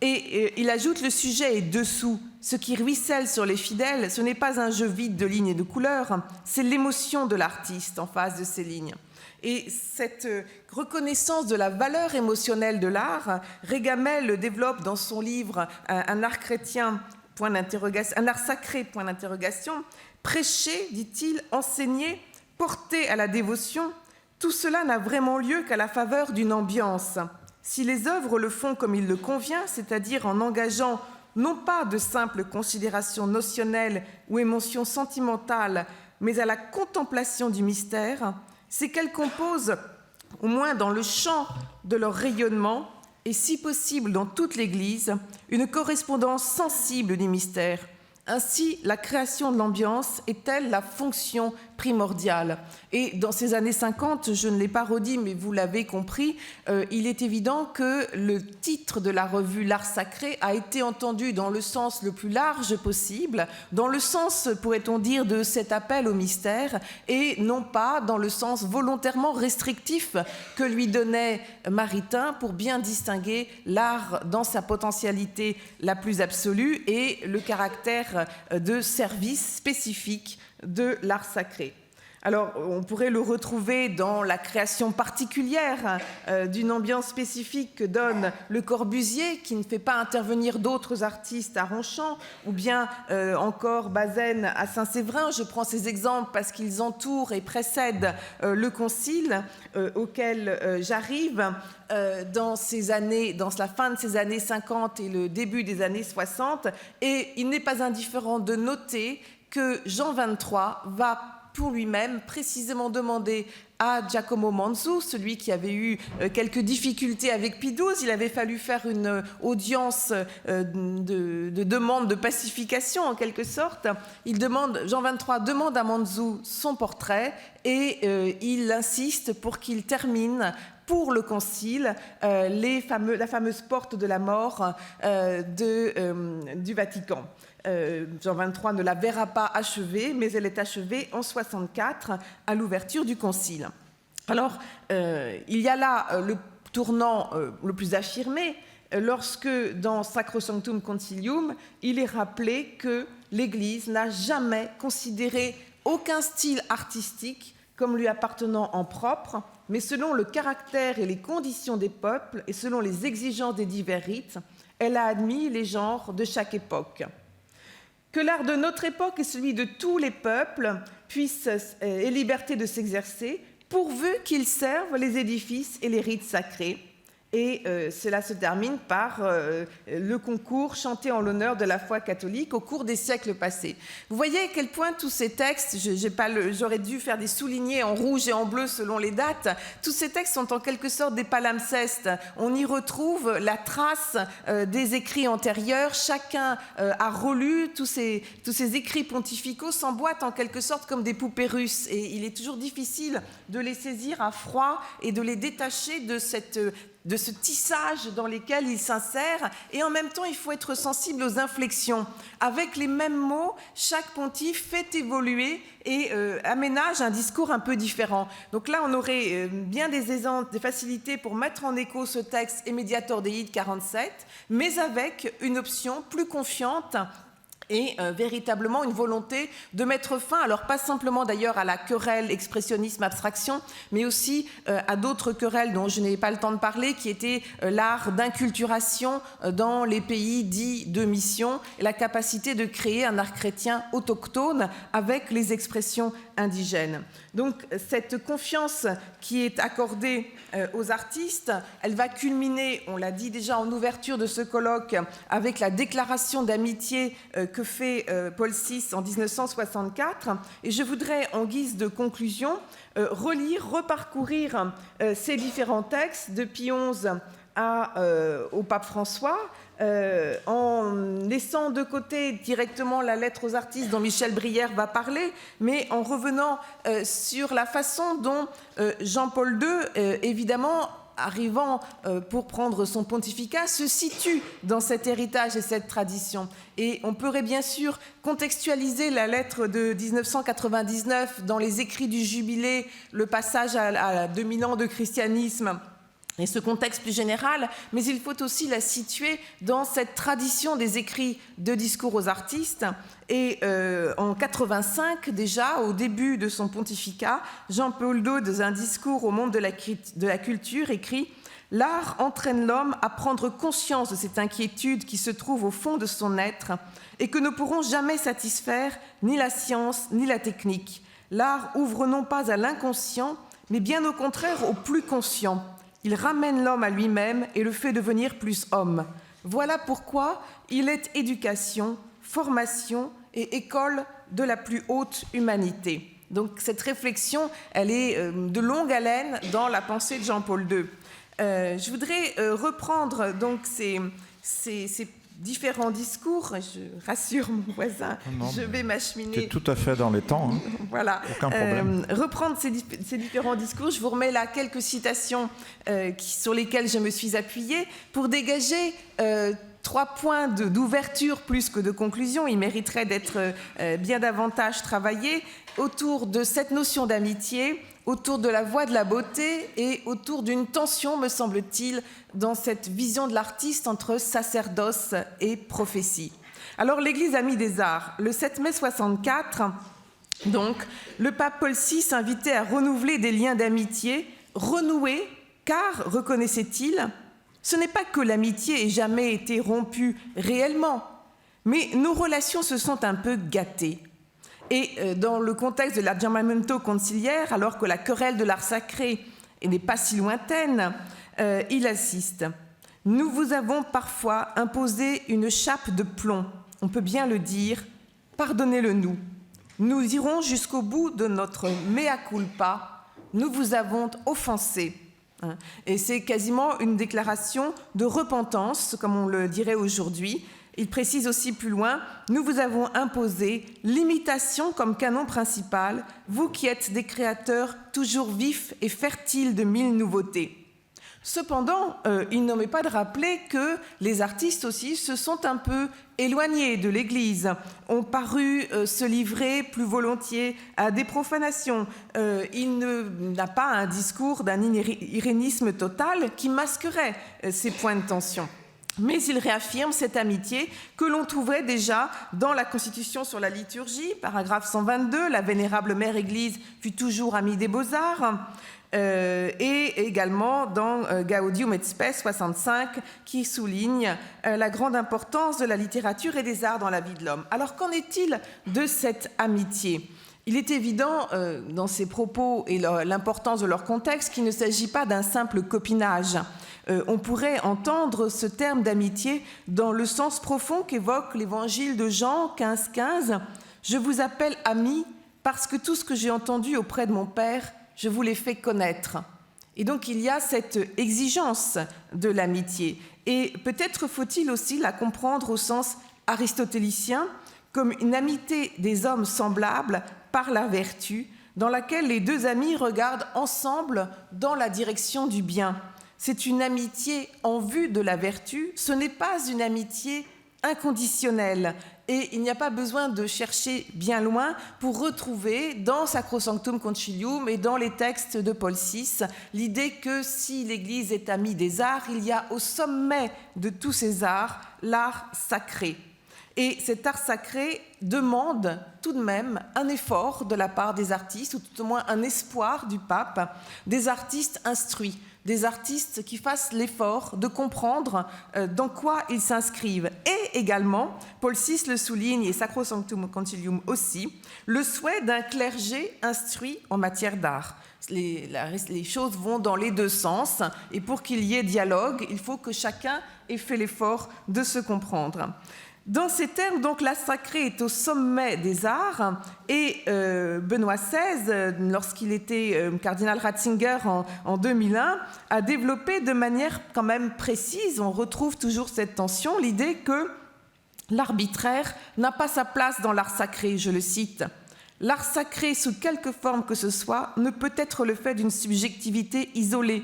Et il ajoute, le sujet est dessous. Ce qui ruisselle sur les fidèles, ce n'est pas un jeu vide de lignes et de couleurs, c'est l'émotion de l'artiste en face de ces lignes. Et cette reconnaissance de la valeur émotionnelle de l'art, Régamel développe dans son livre Un art chrétien, point d'interrogation, un art sacré, point d'interrogation. Prêcher, dit-il, enseigner, porter à la dévotion, tout cela n'a vraiment lieu qu'à la faveur d'une ambiance. Si les œuvres le font comme il le convient, c'est-à-dire en engageant non pas de simples considérations notionnelles ou émotions sentimentales, mais à la contemplation du mystère, c'est qu'elles composent, au moins dans le champ de leur rayonnement, et si possible dans toute l'Église, une correspondance sensible du mystère. Ainsi, la création de l'ambiance est-elle la fonction primordiale? Et dans ces années 50, je ne l'ai pas redit, mais vous l'avez compris, il est évident que le titre de la revue L'Art Sacré a été entendu dans le sens le plus large possible, dans le sens, pourrait-on dire, de cet appel au mystère, et non pas dans le sens volontairement restrictif que lui donnait Maritain pour bien distinguer l'art dans sa potentialité la plus absolue et le caractère de service spécifique de l'art sacré. Alors, on pourrait le retrouver dans la création particulière d'une ambiance spécifique que donne Le Corbusier, qui ne fait pas intervenir d'autres artistes à Ronchamp, ou bien encore Bazaine à Saint-Séverin. Je prends ces exemples parce qu'ils entourent et précèdent le concile auquel j'arrive dans la fin de ces années 50 et le début des années 60. Et il n'est pas indifférent de noter que Jean XXIII va pour lui-même précisément demander à Giacomo Manzu, celui qui avait eu quelques difficultés avec Pie XII, il avait fallu faire une audience de demande de pacification en quelque sorte. Jean XXIII demande à Manzu son portrait et il insiste pour qu'il termine pour le concile la fameuse porte de la mort du Vatican. Jean XXIII ne la verra pas achevée, mais elle est achevée en 64 à l'ouverture du concile. Alors, il y a là le tournant le plus affirmé lorsque, dans Sacrosanctum Concilium, il est rappelé que l'Église n'a jamais considéré aucun style artistique comme lui appartenant en propre, mais selon le caractère et les conditions des peuples et selon les exigences des divers rites, elle a admis les genres de chaque époque. Que l'art de notre époque et celui de tous les peuples aient liberté de s'exercer, pourvu qu'ils servent les édifices et les rites sacrés. Et cela se termine par le concours chanté en l'honneur de la foi catholique au cours des siècles passés. Vous voyez à quel point tous ces textes, j'aurais dû faire des soulignés en rouge et en bleu selon les dates, tous ces textes sont en quelque sorte des palimpsestes. On y retrouve la trace des écrits antérieurs, chacun a relu tous ces écrits pontificaux s'emboîtent en quelque sorte comme des poupées russes et il est toujours difficile de les saisir à froid et de les détacher de ce tissage dans lequel il s'insère, et en même temps, il faut être sensible aux inflexions. Avec les mêmes mots, chaque pontife fait évoluer et aménage un discours un peu différent. Donc là, on aurait bien des facilités pour mettre en écho ce texte Immediator Dei 47, mais avec une option plus confiante et véritablement une volonté de mettre fin, alors pas simplement d'ailleurs à la querelle expressionnisme-abstraction, mais aussi à d'autres querelles dont je n'ai pas le temps de parler, qui étaient l'art d'inculturation dans les pays dits de mission, et la capacité de créer un art chrétien autochtone avec les expressions indigènes. Donc cette confiance qui est accordée aux artistes, elle va culminer, on l'a dit déjà en ouverture de ce colloque, avec la déclaration d'amitié que fait Paul VI en 1964. Et je voudrais, en guise de conclusion, reparcourir ces différents textes de Pie XI au pape François, en laissant de côté directement la lettre aux artistes dont Michel Brière va parler, mais en revenant sur la façon dont Jean-Paul II, évidemment, arrivant pour prendre son pontificat, se situe dans cet héritage et cette tradition. Et on pourrait bien sûr contextualiser la lettre de 1999 dans les écrits du Jubilé, le passage à 2000 ans de christianisme, et ce contexte plus général, mais il faut aussi la situer dans cette tradition des écrits de discours aux artistes. Et en 85, déjà, au début de son pontificat, Jean-Paul II, dans un discours au monde de la culture, écrit « L'art entraîne l'homme à prendre conscience de cette inquiétude qui se trouve au fond de son être et que ne pourront jamais satisfaire ni la science ni la technique. L'art ouvre non pas à l'inconscient, mais bien au contraire au plus conscient. Il ramène l'homme à lui-même et le fait devenir plus homme. Voilà pourquoi il est éducation, formation et école de la plus haute humanité. » Donc cette réflexion, elle est de longue haleine dans la pensée de Jean-Paul II. Je voudrais reprendre donc ces différents discours. Je rassure mon voisin, je vais m'acheminer. C'est tout à fait dans les temps. Hein. Voilà. Aucun problème. Reprendre ces différents discours. Je vous remets là quelques citations sur lesquelles je me suis appuyée pour dégager 3 points d'ouverture plus que de conclusion. Ils mériteraient d'être bien davantage travaillés autour de cette notion d'amitié, autour de la voie de la beauté et autour d'une tension, me semble-t-il, dans cette vision de l'artiste entre sacerdoce et prophétie. Alors, l'Église Amie des Arts, le 7 mai 64, donc, le pape Paul VI invitait à renouveler des liens d'amitié, renoués, car, reconnaissait-il, ce n'est pas que l'amitié ait jamais été rompue réellement, mais nos relations se sont un peu gâtées. Et dans le contexte de l'aggiornamento conciliaire, alors que la querelle de l'art sacré n'est pas si lointaine, il assiste. « Nous vous avons parfois imposé une chape de plomb, on peut bien le dire, pardonnez-le-nous. Nous irons jusqu'au bout de notre mea culpa, nous vous avons offensé. » Et c'est quasiment une déclaration de repentance, comme on le dirait aujourd'hui. Il précise aussi plus loin, « Nous vous avons imposé l'imitation comme canon principal, vous qui êtes des créateurs toujours vifs et fertiles de 1000 nouveautés. » Cependant, il n'omet pas de rappeler que les artistes aussi se sont un peu éloignés de l'Église, ont paru se livrer plus volontiers à des profanations. Il n'a pas un discours d'un irénisme total qui masquerait ces points de tension. Mais il réaffirme cette amitié que l'on trouverait déjà dans la Constitution sur la liturgie, paragraphe 122, la vénérable mère Église fut toujours amie des beaux-arts, et également dans Gaudium et Spes 65, qui souligne la grande importance de la littérature et des arts dans la vie de l'homme. Alors qu'en est-il de cette amitié ? Il est évident dans ces propos et l'importance de leur contexte qu'il ne s'agit pas d'un simple copinage. On pourrait entendre ce terme d'amitié dans le sens profond qu'évoque l'évangile de Jean 15,15. « Je vous appelle amis parce que tout ce que j'ai entendu auprès de mon Père, je vous l'ai fait connaître. » Et donc il y a cette exigence de l'amitié. Et peut-être faut-il aussi la comprendre au sens aristotélicien, comme une amitié des hommes semblables par la vertu, dans laquelle les deux amis regardent ensemble dans la direction du bien. C'est une amitié en vue de la vertu, ce n'est pas une amitié inconditionnelle. Et il n'y a pas besoin de chercher bien loin pour retrouver dans Sacrosanctum Concilium et dans les textes de Paul VI l'idée que si l'Église est amie des arts, il y a au sommet de tous ces arts l'art sacré. Et cet art sacré demande tout de même un effort de la part des artistes, ou tout au moins un espoir du pape, des artistes instruits, des artistes qui fassent l'effort de comprendre dans quoi ils s'inscrivent. Et également, Paul VI le souligne, et Sacrosanctum Concilium aussi, le souhait d'un clergé instruit en matière d'art. Les choses vont dans les deux sens, et pour qu'il y ait dialogue, il faut que chacun ait fait l'effort de se comprendre. Dans ces termes, donc, l'art sacré est au sommet des arts, et Benoît XVI, lorsqu'il était cardinal Ratzinger en 2001, a développé de manière quand même précise, on retrouve toujours cette tension, l'idée que l'arbitraire n'a pas sa place dans l'art sacré, je le cite. L'art sacré, sous quelque forme que ce soit, ne peut être le fait d'une subjectivité isolée.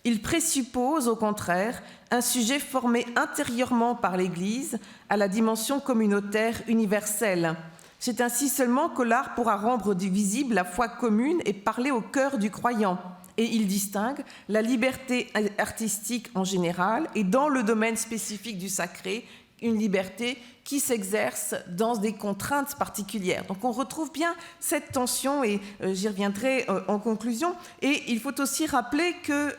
Il présuppose, au contraire, un sujet formé intérieurement par l'Église à la dimension communautaire universelle. C'est ainsi seulement que l'art pourra rendre visible la foi commune et parler au cœur du croyant. Et il distingue la liberté artistique en général et dans le domaine spécifique du sacré, une liberté qui s'exerce dans des contraintes particulières. Donc on retrouve bien cette tension et j'y reviendrai en conclusion. Et il faut aussi rappeler que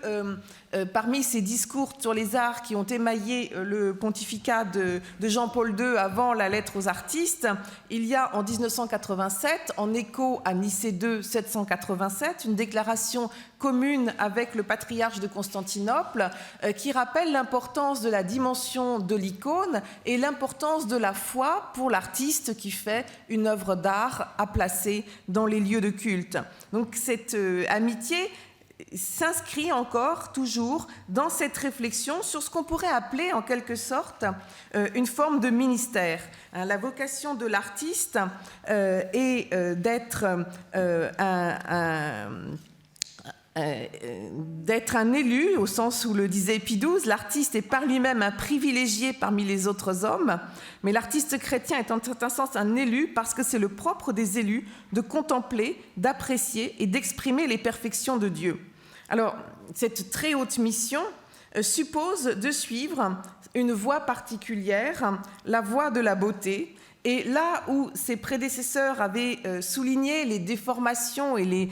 parmi ces discours sur les arts qui ont émaillé le pontificat de Jean-Paul II avant la lettre aux artistes, il y a en 1987, en écho à Nicée II 787, une déclaration commune avec le patriarche de Constantinople qui rappelle l'importance de la dimension de l'icône et l'importance de la foi pour l'artiste qui fait une œuvre d'art à placer dans les lieux de culte. Donc cette amitié s'inscrit encore toujours dans cette réflexion sur ce qu'on pourrait appeler en quelque sorte une forme de ministère. La vocation de l'artiste est d'être un élu, au sens où le disait Pie XII, l'artiste est par lui-même un privilégié parmi les autres hommes, mais l'artiste chrétien est en certain sens un élu parce que c'est le propre des élus de contempler, d'apprécier et d'exprimer les perfections de Dieu. Alors, cette très haute mission suppose de suivre une voie particulière, la voie de la beauté. Et là où ses prédécesseurs avaient souligné les déformations et les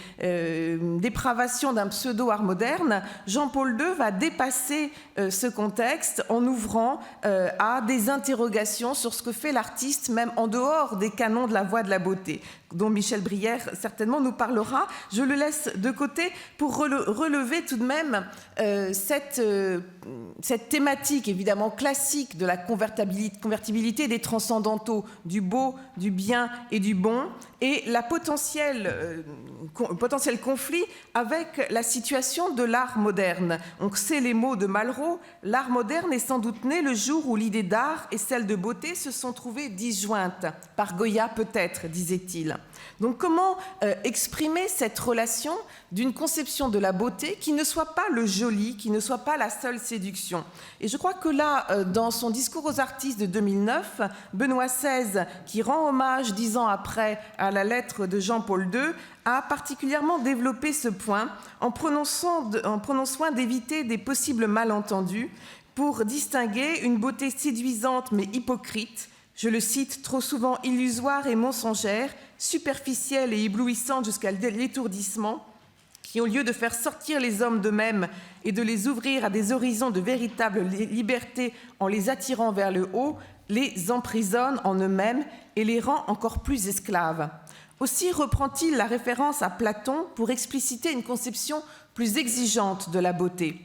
dépravations d'un pseudo-art moderne, Jean-Paul II va dépasser ce contexte en ouvrant à des interrogations sur ce que fait l'artiste, même en dehors des canons de la voie de la beauté, dont Michel Brière certainement nous parlera. Je le laisse de côté pour relever tout de même cette thématique évidemment classique de la convertibilité des transcendantaux, du beau, du bien et du bon, et la potentiel conflit avec la situation de l'art moderne. On sait les mots de Malraux, l'art moderne est sans doute né le jour où l'idée d'art et celle de beauté se sont trouvées disjointes, par Goya peut-être, disait-il. Donc comment exprimer cette relation d'une conception de la beauté qui ne soit pas le joli, qui ne soit pas la seule séduction. Et je crois que là, dans son discours aux artistes de 2009, Benoît XVI, qui rend hommage 10 ans après à la lettre de Jean-Paul II, a particulièrement développé ce point en prenant soin d'éviter des possibles malentendus pour distinguer une beauté séduisante mais hypocrite, je le cite, trop souvent illusoire et mensongère, superficielle et éblouissante jusqu'à l'étourdissement, qui, au lieu de faire sortir les hommes d'eux-mêmes et de les ouvrir à des horizons de véritable liberté en les attirant vers le haut, les emprisonne en eux-mêmes et les rend encore plus esclaves. Aussi reprend-il la référence à Platon pour expliciter une conception plus exigeante de la beauté.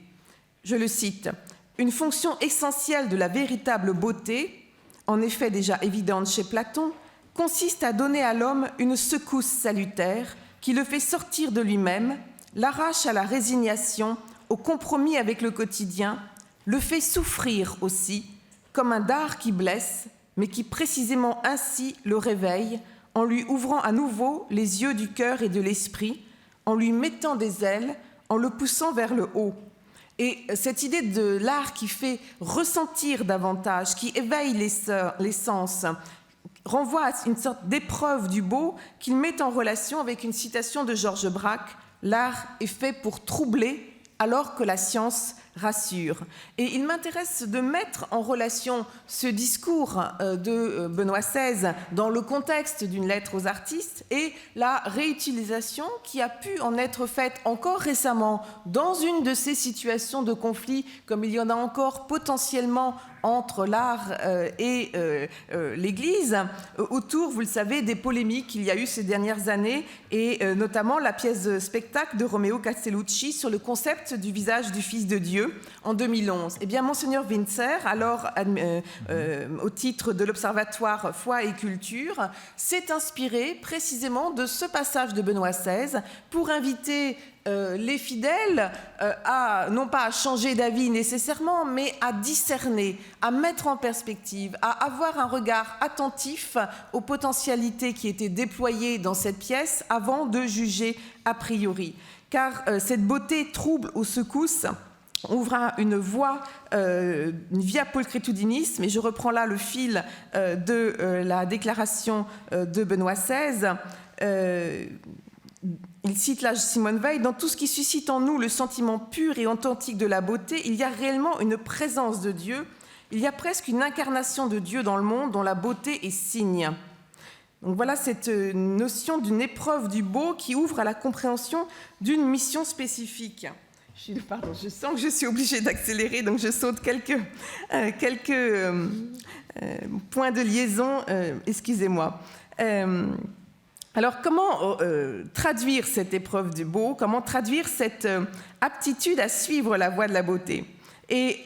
Je le cite, « Une fonction essentielle de la véritable beauté, en effet déjà évidente chez Platon, consiste à donner à l'homme une secousse salutaire qui le fait sortir de lui-même, l'arrache à la résignation, au compromis avec le quotidien, le fait souffrir aussi, comme un dard qui blesse, mais qui précisément ainsi le réveille, en lui ouvrant à nouveau les yeux du cœur et de l'esprit, en lui mettant des ailes, en le poussant vers le haut. » Et cette idée de l'art qui fait ressentir davantage, qui éveille les sens, renvoie à une sorte d'épreuve du beau qu'il met en relation avec une citation de Georges Braque, « L'art est fait pour troubler alors que la science rassure. Et il m'intéresse de mettre en relation ce discours de Benoît XVI dans le contexte d'une lettre aux artistes et la réutilisation qui a pu en être faite encore récemment dans une de ces situations de conflit, comme il y en a encore potentiellement entre l'art et l'Église, autour, vous le savez, des polémiques qu'il y a eu ces dernières années, et notamment la pièce de spectacle de Romeo Castellucci sur le concept du visage du Fils de Dieu en 2011. Eh bien, Monseigneur Winzer, alors au titre de l'Observatoire Foi et Culture, s'est inspiré précisément de ce passage de Benoît XVI pour inviter les fidèles non pas à changer d'avis nécessairement, mais à discerner, à mettre en perspective, à avoir un regard attentif aux potentialités qui étaient déployées dans cette pièce avant de juger a priori. Car cette beauté trouble aux secousses ouvre une voie, une via pulchritudinisme, et je reprends là le fil de la déclaration de Benoît XVI. Il cite là Simone Weil, « Dans tout ce qui suscite en nous le sentiment pur et authentique de la beauté, il y a réellement une présence de Dieu, il y a presque une incarnation de Dieu dans le monde dont la beauté est signe. » Donc voilà cette notion d'une épreuve du beau qui ouvre à la compréhension d'une mission spécifique. Je sens que je suis obligée d'accélérer, donc je saute quelques points de liaison, excusez-moi. Alors, comment traduire cette épreuve du beau? Comment traduire cette aptitude à suivre la voie de la beauté? Et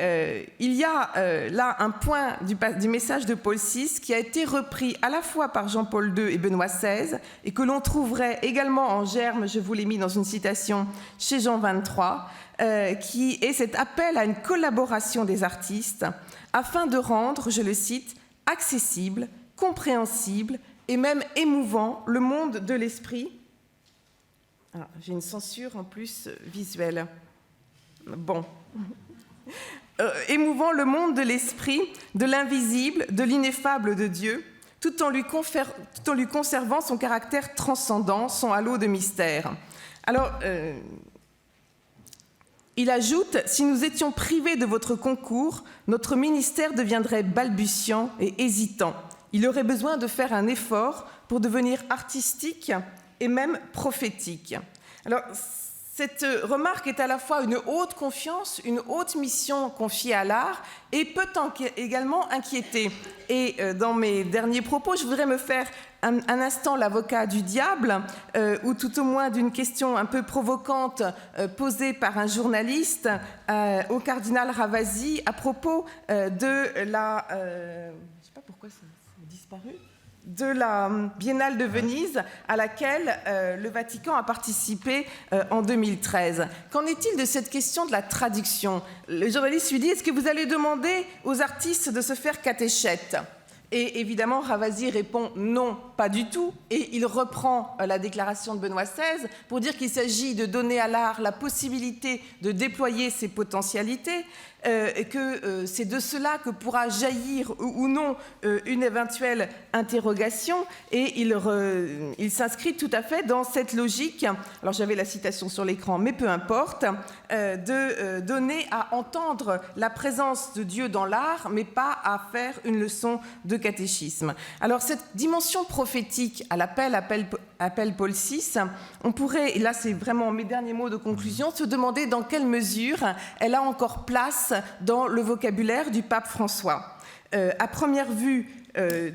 il y a là un point du message de Paul VI qui a été repris à la fois par Jean-Paul II et Benoît XVI et que l'on trouverait également en germe, je vous l'ai mis dans une citation, chez Jean XXIII, qui est cet appel à une collaboration des artistes afin de rendre, je le cite, accessible, compréhensible et même émouvant le monde de l'esprit. Ah, j'ai une censure en plus visuelle. Bon. Émouvant le monde de l'esprit, de l'invisible, de l'ineffable de Dieu, tout en lui conservant son caractère transcendant, son halo de mystère. Alors, il ajoute, « Si nous étions privés de votre concours, notre ministère deviendrait balbutiant et hésitant. Il aurait besoin de faire un effort pour devenir artistique et même prophétique. » Alors, cette remarque est à la fois une haute confiance, une haute mission confiée à l'art et peut également inquiéter. Et dans mes derniers propos, je voudrais me faire un instant l'avocat du diable, ou tout au moins d'une question un peu provocante posée par un journaliste au cardinal Ravasi à propos de la... je ne sais pas pourquoi ça a disparu. De la Biennale de Venise à laquelle le Vatican a participé en 2013. Qu'en est-il de cette question de la traduction? Le journaliste lui dit, est-ce que vous allez demander aux artistes de se faire catéchètes? Et évidemment, Ravasi répond non, pas du tout. Et il reprend la déclaration de Benoît XVI pour dire qu'il s'agit de donner à l'art la possibilité de déployer ses potentialités, et que c'est de cela que pourra jaillir ou non une éventuelle interrogation. Et il s'inscrit tout à fait dans cette logique, alors j'avais la citation sur l'écran, mais peu importe, de donner à entendre la présence de Dieu dans l'art, mais pas à faire une leçon de catéchisme. Alors cette dimension prophétique à l'appel Paul VI, on pourrait, et là c'est vraiment mes derniers mots de conclusion, se demander dans quelle mesure elle a encore place dans le vocabulaire du pape François. À première vue,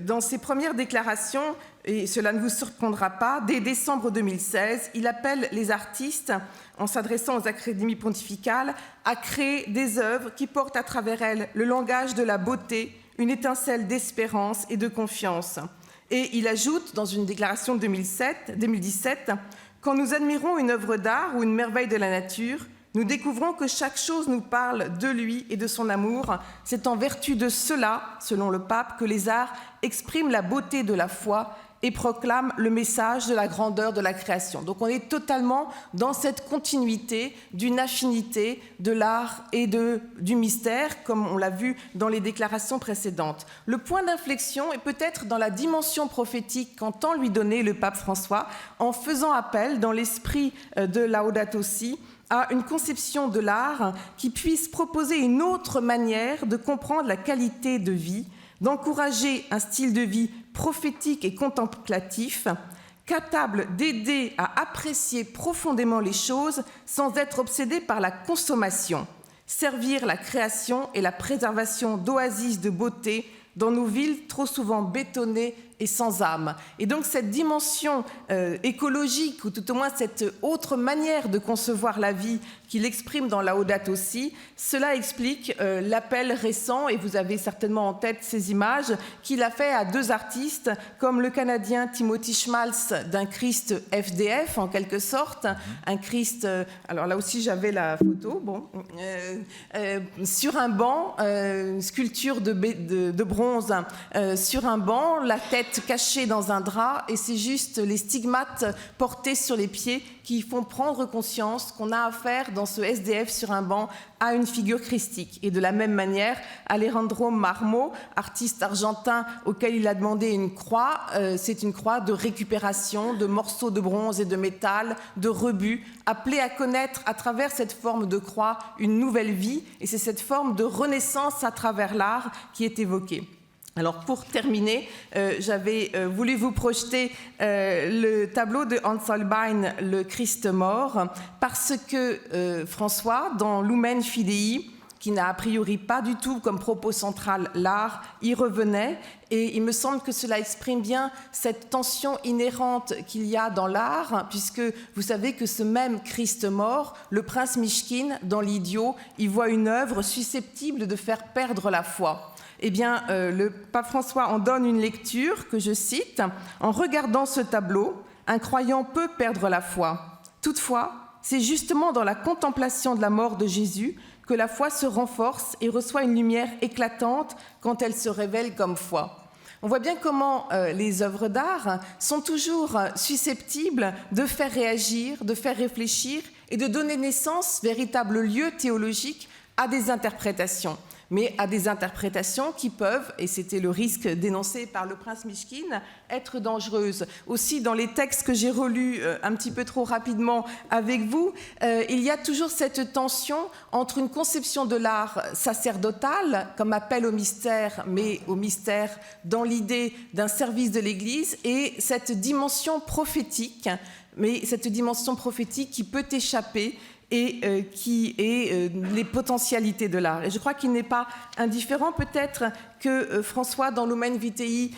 dans ses premières déclarations, et cela ne vous surprendra pas, dès décembre 2016, il appelle les artistes, en s'adressant aux académies pontificales, à créer des œuvres qui portent à travers elles le langage de la beauté, une étincelle d'espérance et de confiance. Et il ajoute, dans une déclaration de 2017, « Quand nous admirons une œuvre d'art ou une merveille de la nature, nous découvrons que chaque chose nous parle de lui et de son amour. C'est en vertu de cela, selon le pape, que les arts expriment la beauté de la foi et proclament le message de la grandeur de la création. » Donc on est totalement dans cette continuité d'une affinité de l'art et du mystère, comme on l'a vu dans les déclarations précédentes. Le point d'inflexion est peut-être dans la dimension prophétique qu'entend lui donner le pape François, en faisant appel, dans l'esprit de Laudato Si', à une conception de l'art qui puisse proposer une autre manière de comprendre la qualité de vie, d'encourager un style de vie prophétique et contemplatif, capable d'aider à apprécier profondément les choses sans être obsédé par la consommation, servir la création et la préservation d'oasis de beauté dans nos villes trop souvent bétonnées et sans âme. Et donc cette dimension écologique, ou tout au moins cette autre manière de concevoir la vie qu'il exprime dans Laudato Si, cela explique l'appel récent, et vous avez certainement en tête ces images, qu'il a fait à 2 artistes, comme le Canadien Timothy Schmalz, d'un Christ FDF en quelque sorte, un Christ, alors là aussi j'avais la photo, sur un banc, une sculpture de bronze sur un banc, la tête cachée dans un drap, et c'est juste les stigmates portés sur les pieds qui font prendre conscience qu'on a affaire dans ce SDF sur un banc à une figure christique. Et de la même manière, Alejandro Marmo, artiste argentin auquel il a demandé une croix, c'est une croix de récupération de morceaux de bronze et de métal, de rebut, appelée à connaître à travers cette forme de croix une nouvelle vie, et c'est cette forme de renaissance à travers l'art qui est évoquée. Alors pour terminer, j'avais voulu vous projeter le tableau de Hans Holbein, le Christ mort, parce que François, dans Lumen Fidei, qui n'a a priori pas du tout comme propos central l'art, y revenait, et il me semble que cela exprime bien cette tension inhérente qu'il y a dans l'art, puisque vous savez que ce même Christ mort, le prince Mychkine, dans l'Idiot, y voit une œuvre susceptible de faire perdre la foi. Eh bien, le pape François en donne une lecture que je cite. « En regardant ce tableau, un croyant peut perdre la foi. Toutefois, c'est justement dans la contemplation de la mort de Jésus que la foi se renforce et reçoit une lumière éclatante quand elle se révèle comme foi. » On voit bien comment les œuvres d'art sont toujours susceptibles de faire réagir, de faire réfléchir et de donner naissance, véritable lieu théologique, à des interprétations. Mais à des interprétations qui peuvent, et c'était le risque dénoncé par le prince Mychkine, être dangereuses. Aussi, dans les textes que j'ai relus un petit peu trop rapidement avec vous, il y a toujours cette tension entre une conception de l'art sacerdotal, comme appel au mystère, mais au mystère dans l'idée d'un service de l'Église, et cette dimension prophétique, mais cette dimension prophétique qui peut échapper, et qui est les potentialités de l'art. Et je crois qu'il n'est pas indifférent peut-être que François, dans Lumen Fidei,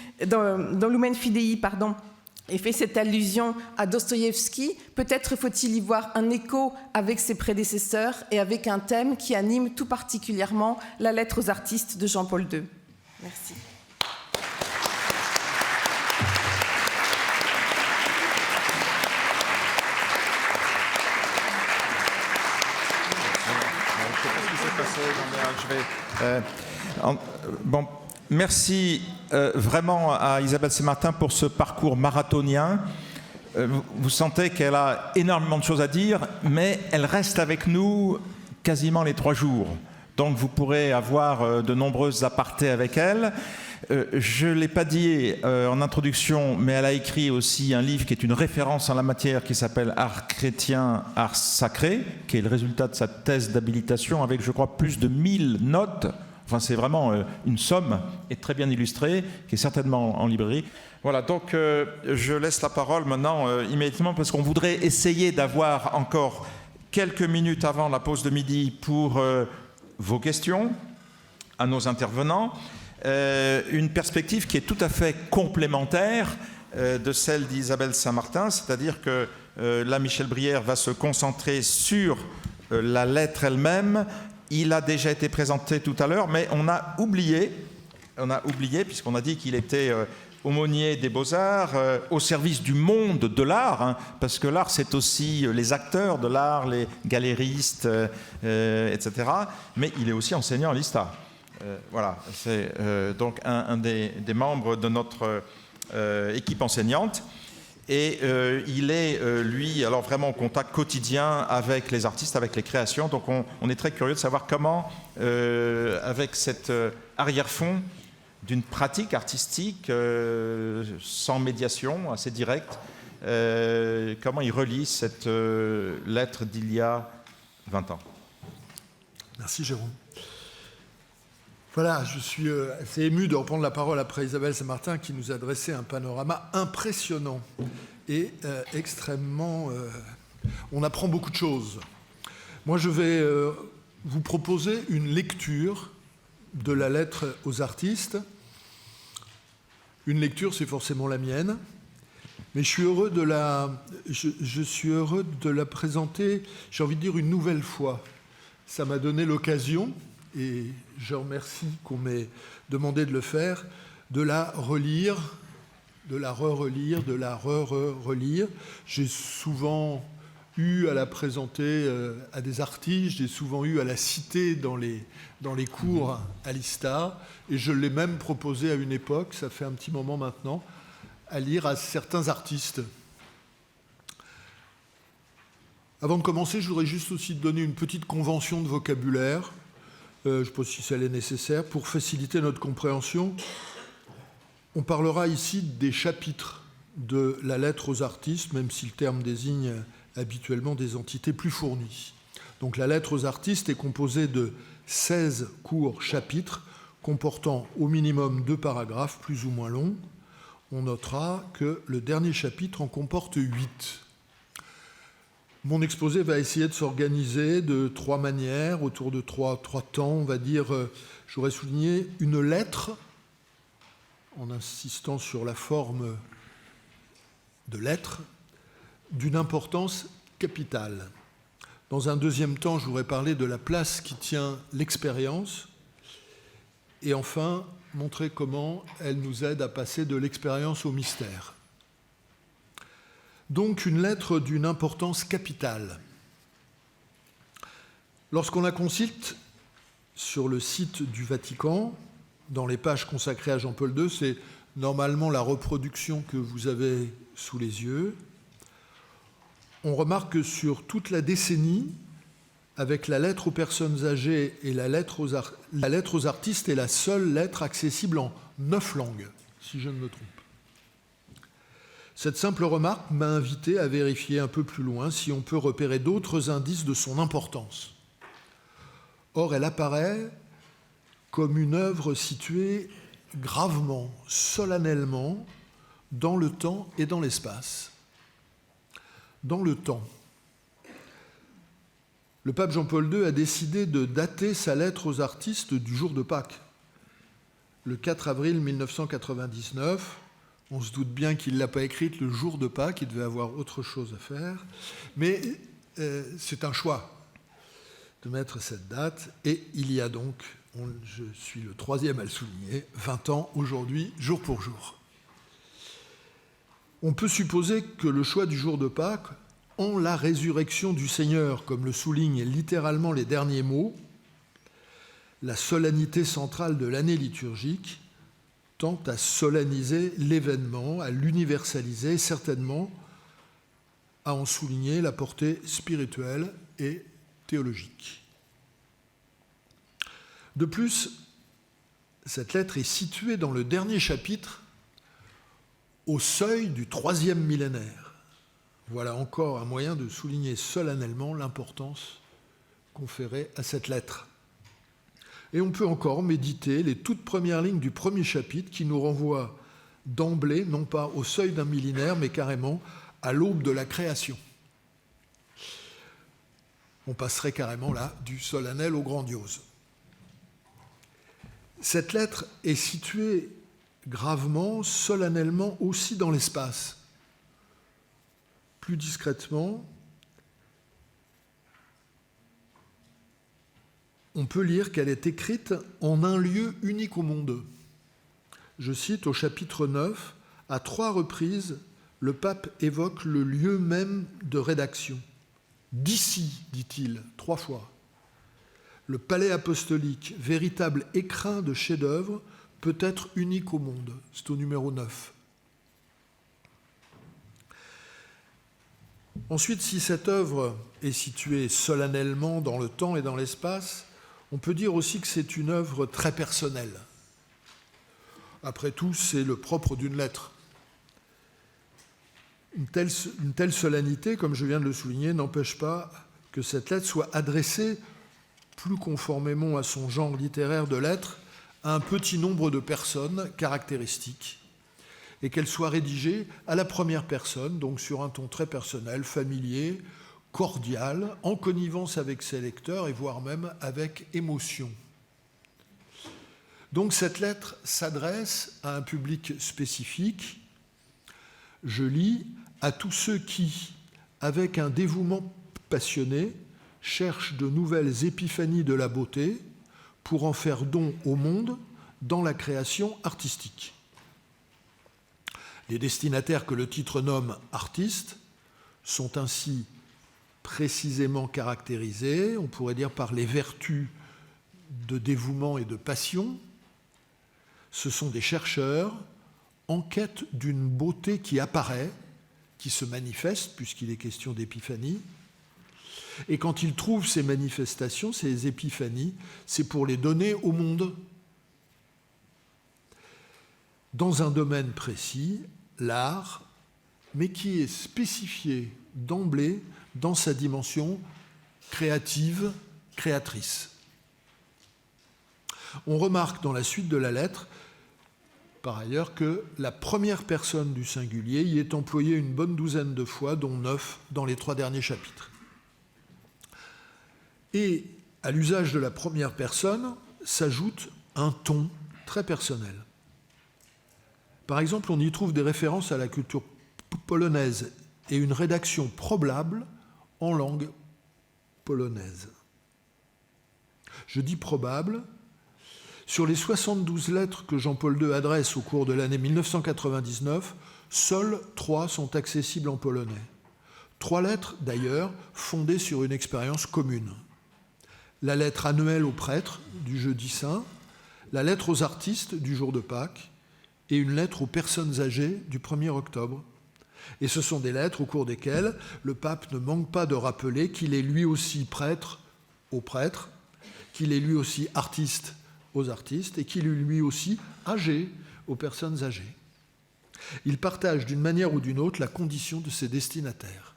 ait fait cette allusion à Dostoïevski. Peut-être faut-il y voir un écho avec ses prédécesseurs et avec un thème qui anime tout particulièrement la lettre aux artistes de Jean-Paul II. Merci. Merci vraiment à Isabelle Saint-Martin pour ce parcours marathonien. Vous sentez qu'elle a énormément de choses à dire, mais elle reste avec nous quasiment les 3 jours. Donc vous pourrez avoir de nombreuses apartés avec elle. Je ne l'ai pas dit en introduction, mais elle a écrit aussi un livre qui est une référence en la matière qui s'appelle « Art chrétien, art sacré », qui est le résultat de sa thèse d'habilitation avec, je crois, plus de 1000 notes. Enfin, c'est vraiment une somme et très bien illustrée, qui est certainement en librairie. Voilà, donc je laisse la parole maintenant immédiatement parce qu'on voudrait essayer d'avoir encore quelques minutes avant la pause de midi pour vos questions à nos intervenants. Une perspective qui est tout à fait complémentaire de celle d'Isabelle Saint-Martin, c'est-à-dire que là, Michel Brière va se concentrer sur la lettre elle-même. Il a déjà été présenté tout à l'heure, mais on a oublié puisqu'on a dit qu'il était aumônier des Beaux-Arts, au service du monde de l'art, hein, parce que l'art, c'est aussi les acteurs de l'art, les galéristes, etc. Mais il est aussi enseignant à l'ISTA. Voilà, c'est donc un des membres de notre équipe enseignante. Et il est, lui, alors vraiment en contact quotidien avec les artistes, avec les créations. Donc on est très curieux de savoir comment, avec cet arrière-fond d'une pratique artistique sans médiation, assez directe, comment il relie cette lettre d'il y a 20 ans. Merci Jérôme. Voilà, je suis assez ému de reprendre la parole après Isabelle Saint-Martin qui nous a dressé un panorama impressionnant et extrêmement... on apprend beaucoup de choses. Moi, je vais vous proposer une lecture de la lettre aux artistes. Une lecture, c'est forcément la mienne, mais je suis heureux de la présenter, j'ai envie de dire, une nouvelle fois. Ça m'a donné l'occasion, et je remercie qu'on m'ait demandé de le faire, de la relire, de la re-relire, de la re-relire. J'ai souvent eu à la présenter à des artistes, j'ai souvent eu à la citer dans les cours à l'ISTA, et je l'ai même proposé à une époque, ça fait un petit moment maintenant, à lire à certains artistes. Avant de commencer, je voudrais juste aussi donner une petite convention de vocabulaire, je ne sais pas si ça est nécessaire, pour faciliter notre compréhension. On parlera ici des chapitres de la lettre aux artistes, même si le terme désigne habituellement des entités plus fournies. Donc la lettre aux artistes est composée de 16 courts chapitres comportant au minimum 2 paragraphes plus ou moins longs. On notera que le dernier chapitre en comporte 8. Mon exposé va essayer de s'organiser de 3 manières, autour de 3 temps. On va dire, j'aurais souligné une lettre, en insistant sur la forme de lettre, d'une importance capitale. Dans un deuxième temps, je voudrais parler de la place qui tient l'expérience. Et enfin, montrer comment elle nous aide à passer de l'expérience au mystère. Donc, une lettre d'une importance capitale. Lorsqu'on la consulte sur le site du Vatican, dans les pages consacrées à Jean-Paul II, c'est normalement la reproduction que vous avez sous les yeux. On remarque que sur toute la décennie, avec la lettre aux personnes âgées et la lettre aux artistes est la seule lettre accessible en 9 langues, si je ne me trompe. Cette simple remarque m'a invité à vérifier un peu plus loin si on peut repérer d'autres indices de son importance. Or, elle apparaît comme une œuvre située gravement, solennellement, dans le temps et dans l'espace. Dans le temps. Le pape Jean-Paul II a décidé de dater sa lettre aux artistes du jour de Pâques. Le 4 avril 1999, on se doute bien qu'il ne l'a pas écrite le jour de Pâques, il devait avoir autre chose à faire, mais c'est un choix de mettre cette date, et il y a donc, je suis le 3e à le souligner, 20 ans aujourd'hui, jour pour jour. On peut supposer que le choix du jour de Pâques, en la résurrection du Seigneur, comme le soulignent littéralement les derniers mots, la solennité centrale de l'année liturgique tend à solenniser l'événement, à l'universaliser, certainement à en souligner la portée spirituelle et théologique. De plus, cette lettre est située dans le dernier chapitre, au seuil du 3e millénaire. Voilà encore un moyen de souligner solennellement l'importance conférée à cette lettre. Et on peut encore méditer les toutes premières lignes du premier chapitre qui nous renvoient d'emblée, non pas au seuil d'un millénaire, mais carrément à l'aube de la création. On passerait carrément là du solennel au grandiose. Cette lettre est située gravement, solennellement aussi dans l'espace. Plus discrètement, on peut lire qu'elle est écrite en un lieu unique au monde. Je cite au chapitre 9, à 3 reprises, le pape évoque le lieu même de rédaction. D'ici, dit-il, 3 fois. Le palais apostolique, véritable écrin de chef-d'œuvre, peut être unique au monde. C'est au numéro 9. Ensuite, si cette œuvre est située solennellement dans le temps et dans l'espace, on peut dire aussi que c'est une œuvre très personnelle. Après tout, c'est le propre d'une lettre. Une telle solennité, comme je viens de le souligner, n'empêche pas que cette lettre soit adressée, plus conformément à son genre littéraire de lettres, à un petit nombre de personnes caractéristiques, et qu'elle soit rédigée à la première personne, donc sur un ton très personnel, familier, cordial, en connivence avec ses lecteurs et voire même avec émotion. Donc cette lettre s'adresse à un public spécifique. Je lis « À tous ceux qui, avec un dévouement passionné, cherchent de nouvelles épiphanies de la beauté pour en faire don au monde dans la création artistique. » Les destinataires que le titre nomme artistes sont ainsi précisément caractérisés, on pourrait dire par les vertus de dévouement et de passion. Ce sont des chercheurs en quête d'une beauté qui apparaît, qui se manifeste, puisqu'il est question d'épiphanie. Et quand ils trouvent ces manifestations, ces épiphanies, c'est pour les donner au monde. Dans un domaine précis, l'art, mais qui est spécifié d'emblée dans sa dimension créative, créatrice. On remarque dans la suite de la lettre, par ailleurs, que la première personne du singulier y est employée une bonne douzaine de fois, dont 9 dans les 3 derniers chapitres. Et à l'usage de la première personne s'ajoute un ton très personnel. Par exemple, on y trouve des références à la culture polonaise et une rédaction probable en langue polonaise. Je dis probable. Sur les 72 lettres que Jean-Paul II adresse au cours de l'année 1999, seules 3 sont accessibles en polonais. 3 lettres, d'ailleurs, fondées sur une expérience commune. La lettre annuelle aux prêtres du Jeudi Saint, la lettre aux artistes du jour de Pâques et une lettre aux personnes âgées du 1er octobre. Et ce sont des lettres au cours desquelles le pape ne manque pas de rappeler qu'il est lui aussi prêtre aux prêtres, qu'il est lui aussi artiste aux artistes et qu'il est lui aussi âgé aux personnes âgées. Il partage d'une manière ou d'une autre la condition de ses destinataires.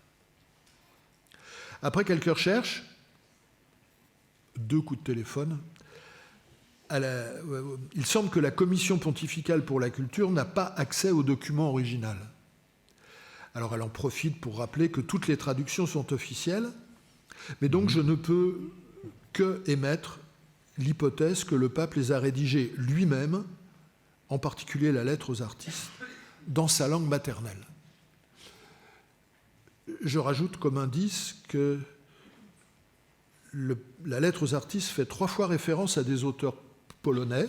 Après quelques recherches, 2 coups de téléphone, il semble que la Commission pontificale pour la culture n'a pas accès au document original. Alors elle en profite pour rappeler que toutes les traductions sont officielles, mais donc je ne peux que émettre l'hypothèse que le pape les a rédigées lui-même, en particulier la lettre aux artistes, dans sa langue maternelle. Je rajoute comme indice que la lettre aux artistes fait 3 fois référence à des auteurs polonais,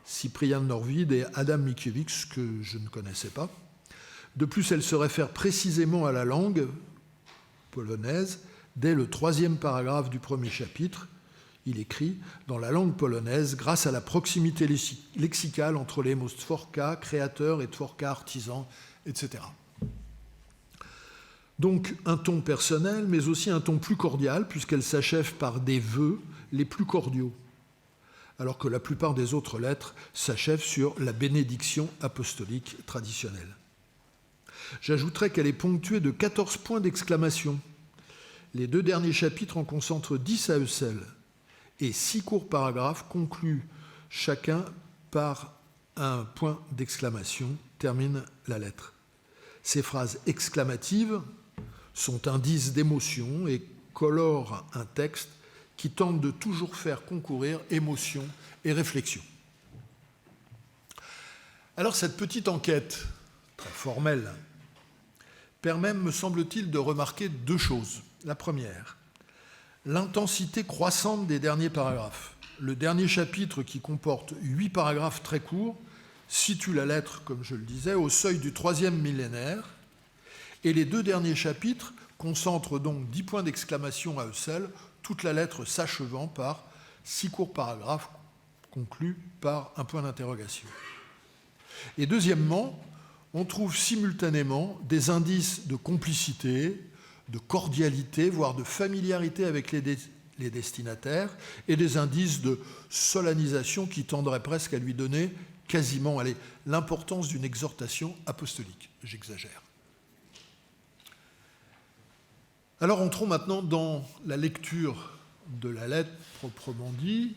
Cyprien Norwid et Adam Mickiewicz, que je ne connaissais pas. De plus, elle se réfère précisément à la langue polonaise dès le 3e paragraphe du 1er chapitre. Il écrit « Dans la langue polonaise, grâce à la proximité lexicale entre les mots stworka, créateur, et tworka, artisan, etc. » Donc un ton personnel, mais aussi un ton plus cordial, puisqu'elle s'achève par des vœux les plus cordiaux, alors que la plupart des autres lettres s'achèvent sur la bénédiction apostolique traditionnelle. J'ajouterai qu'elle est ponctuée de 14 points d'exclamation. Les 2 derniers chapitres en concentrent 10 à eux seuls, et 6 courts paragraphes concluent chacun par un point d'exclamation, termine la lettre. Ces phrases exclamatives sont indices d'émotion et colorent un texte qui tente de toujours faire concourir émotion et réflexion. Alors cette petite enquête, très formelle, permet, me semble-t-il, de remarquer 2 choses. La première, l'intensité croissante des derniers paragraphes. Le dernier chapitre, qui comporte 8 paragraphes très courts, situe la lettre, comme je le disais, au seuil du 3e millénaire, et les 2 derniers chapitres concentrent donc 10 points d'exclamation à eux seuls, toute la lettre s'achevant par 6 courts paragraphes conclus par un point d'interrogation. Et deuxièmement, on trouve simultanément des indices de complicité, de cordialité, voire de familiarité avec les destinataires, et des indices de solennisation qui tendraient presque à lui donner quasiment l'importance d'une exhortation apostolique. J'exagère. Alors entrons maintenant dans la lecture de la lettre proprement dit,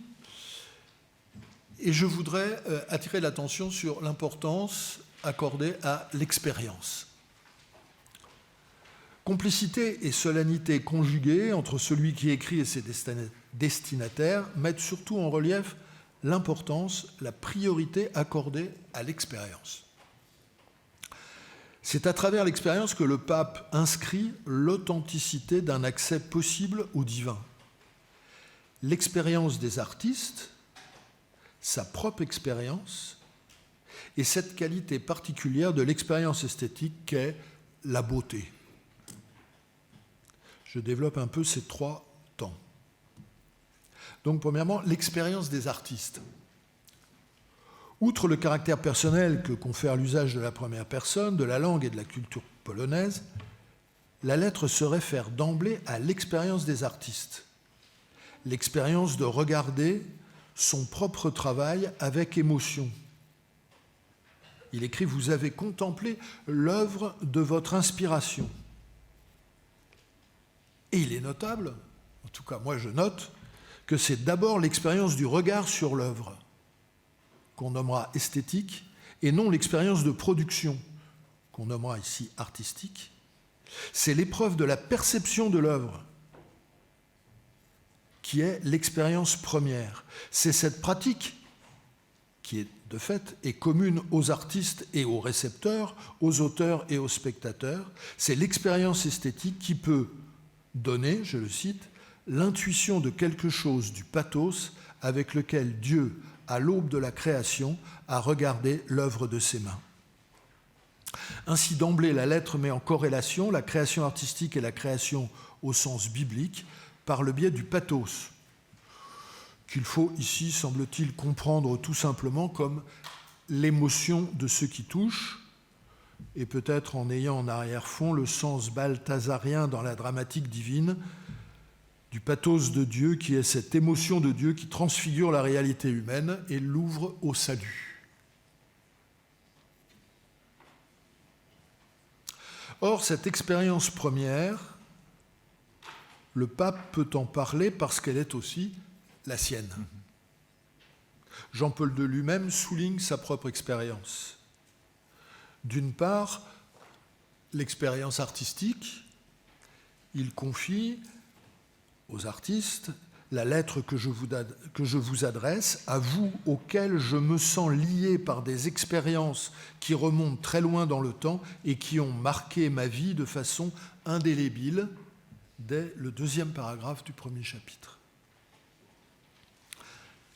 et je voudrais attirer l'attention sur l'importance accordée à l'expérience. Complicité et solennité conjuguées entre celui qui écrit et ses destinataires mettent surtout en relief l'importance, la priorité accordée à l'expérience. C'est à travers l'expérience que le pape inscrit l'authenticité d'un accès possible au divin. L'expérience des artistes, sa propre expérience, et cette qualité particulière de l'expérience esthétique qu'est la beauté. Je développe un peu ces trois temps. Donc, premièrement, l'expérience des artistes. Outre le caractère personnel que confère l'usage de la première personne, de la langue et de la culture polonaise, la lettre se réfère d'emblée à l'expérience des artistes. L'expérience de regarder son propre travail avec émotion. Il écrit « Vous avez contemplé l'œuvre de votre inspiration ». Et il est notable, en tout cas moi je note, que c'est d'abord l'expérience du regard sur l'œuvre qu'on nommera esthétique, et non l'expérience de production qu'on nommera ici artistique. C'est l'épreuve de la perception de l'œuvre qui est l'expérience première. C'est cette pratique qui est de fait est commune aux artistes et aux récepteurs, aux auteurs et aux spectateurs. C'est l'expérience esthétique qui peut donner, je le cite, l'intuition de quelque chose du pathos avec lequel Dieu, à l'aube de la création, a regardé l'œuvre de ses mains. Ainsi, d'emblée, la lettre met en corrélation la création artistique et la création au sens biblique par le biais du pathos, qu'il faut ici, semble-t-il, comprendre tout simplement comme l'émotion de ce qui touche, et peut-être en ayant en arrière-fond le sens balthazarien dans la dramatique divine du pathos de Dieu, qui est cette émotion de Dieu qui transfigure la réalité humaine et l'ouvre au salut. Or, cette expérience première, le pape peut en parler parce qu'elle est aussi la sienne. Jean-Paul II lui-même souligne sa propre expérience. D'une part, l'expérience artistique, il confie aux artistes la lettre que je vous adresse, à vous auxquels je me sens lié par des expériences qui remontent très loin dans le temps et qui ont marqué ma vie de façon indélébile, dès le 2e paragraphe du 1er chapitre.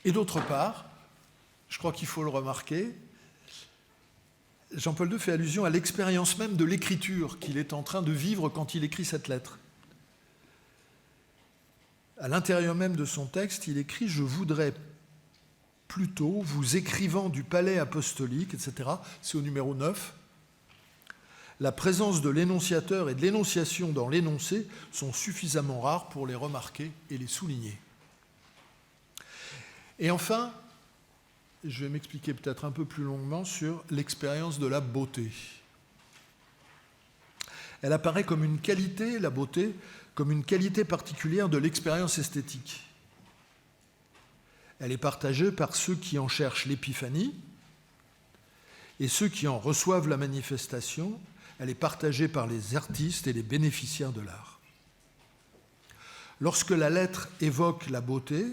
Et d'autre part, je crois qu'il faut le remarquer, Jean-Paul II fait allusion à l'expérience même de l'écriture qu'il est en train de vivre quand il écrit cette lettre. À l'intérieur même de son texte, il écrit « Je voudrais plutôt, vous écrivant du palais apostolique, etc. » C'est au numéro 9. La présence de l'énonciateur et de l'énonciation dans l'énoncé sont suffisamment rares pour les remarquer et les souligner. Et enfin, je vais m'expliquer peut-être un peu plus longuement sur l'expérience de la beauté. Elle apparaît comme une qualité, la beauté, comme une qualité particulière de l'expérience esthétique. Elle est partagée par ceux qui en cherchent l'épiphanie et ceux qui en reçoivent la manifestation. Elle est partagée par les artistes et les bénéficiaires de l'art. Lorsque la lettre évoque la beauté,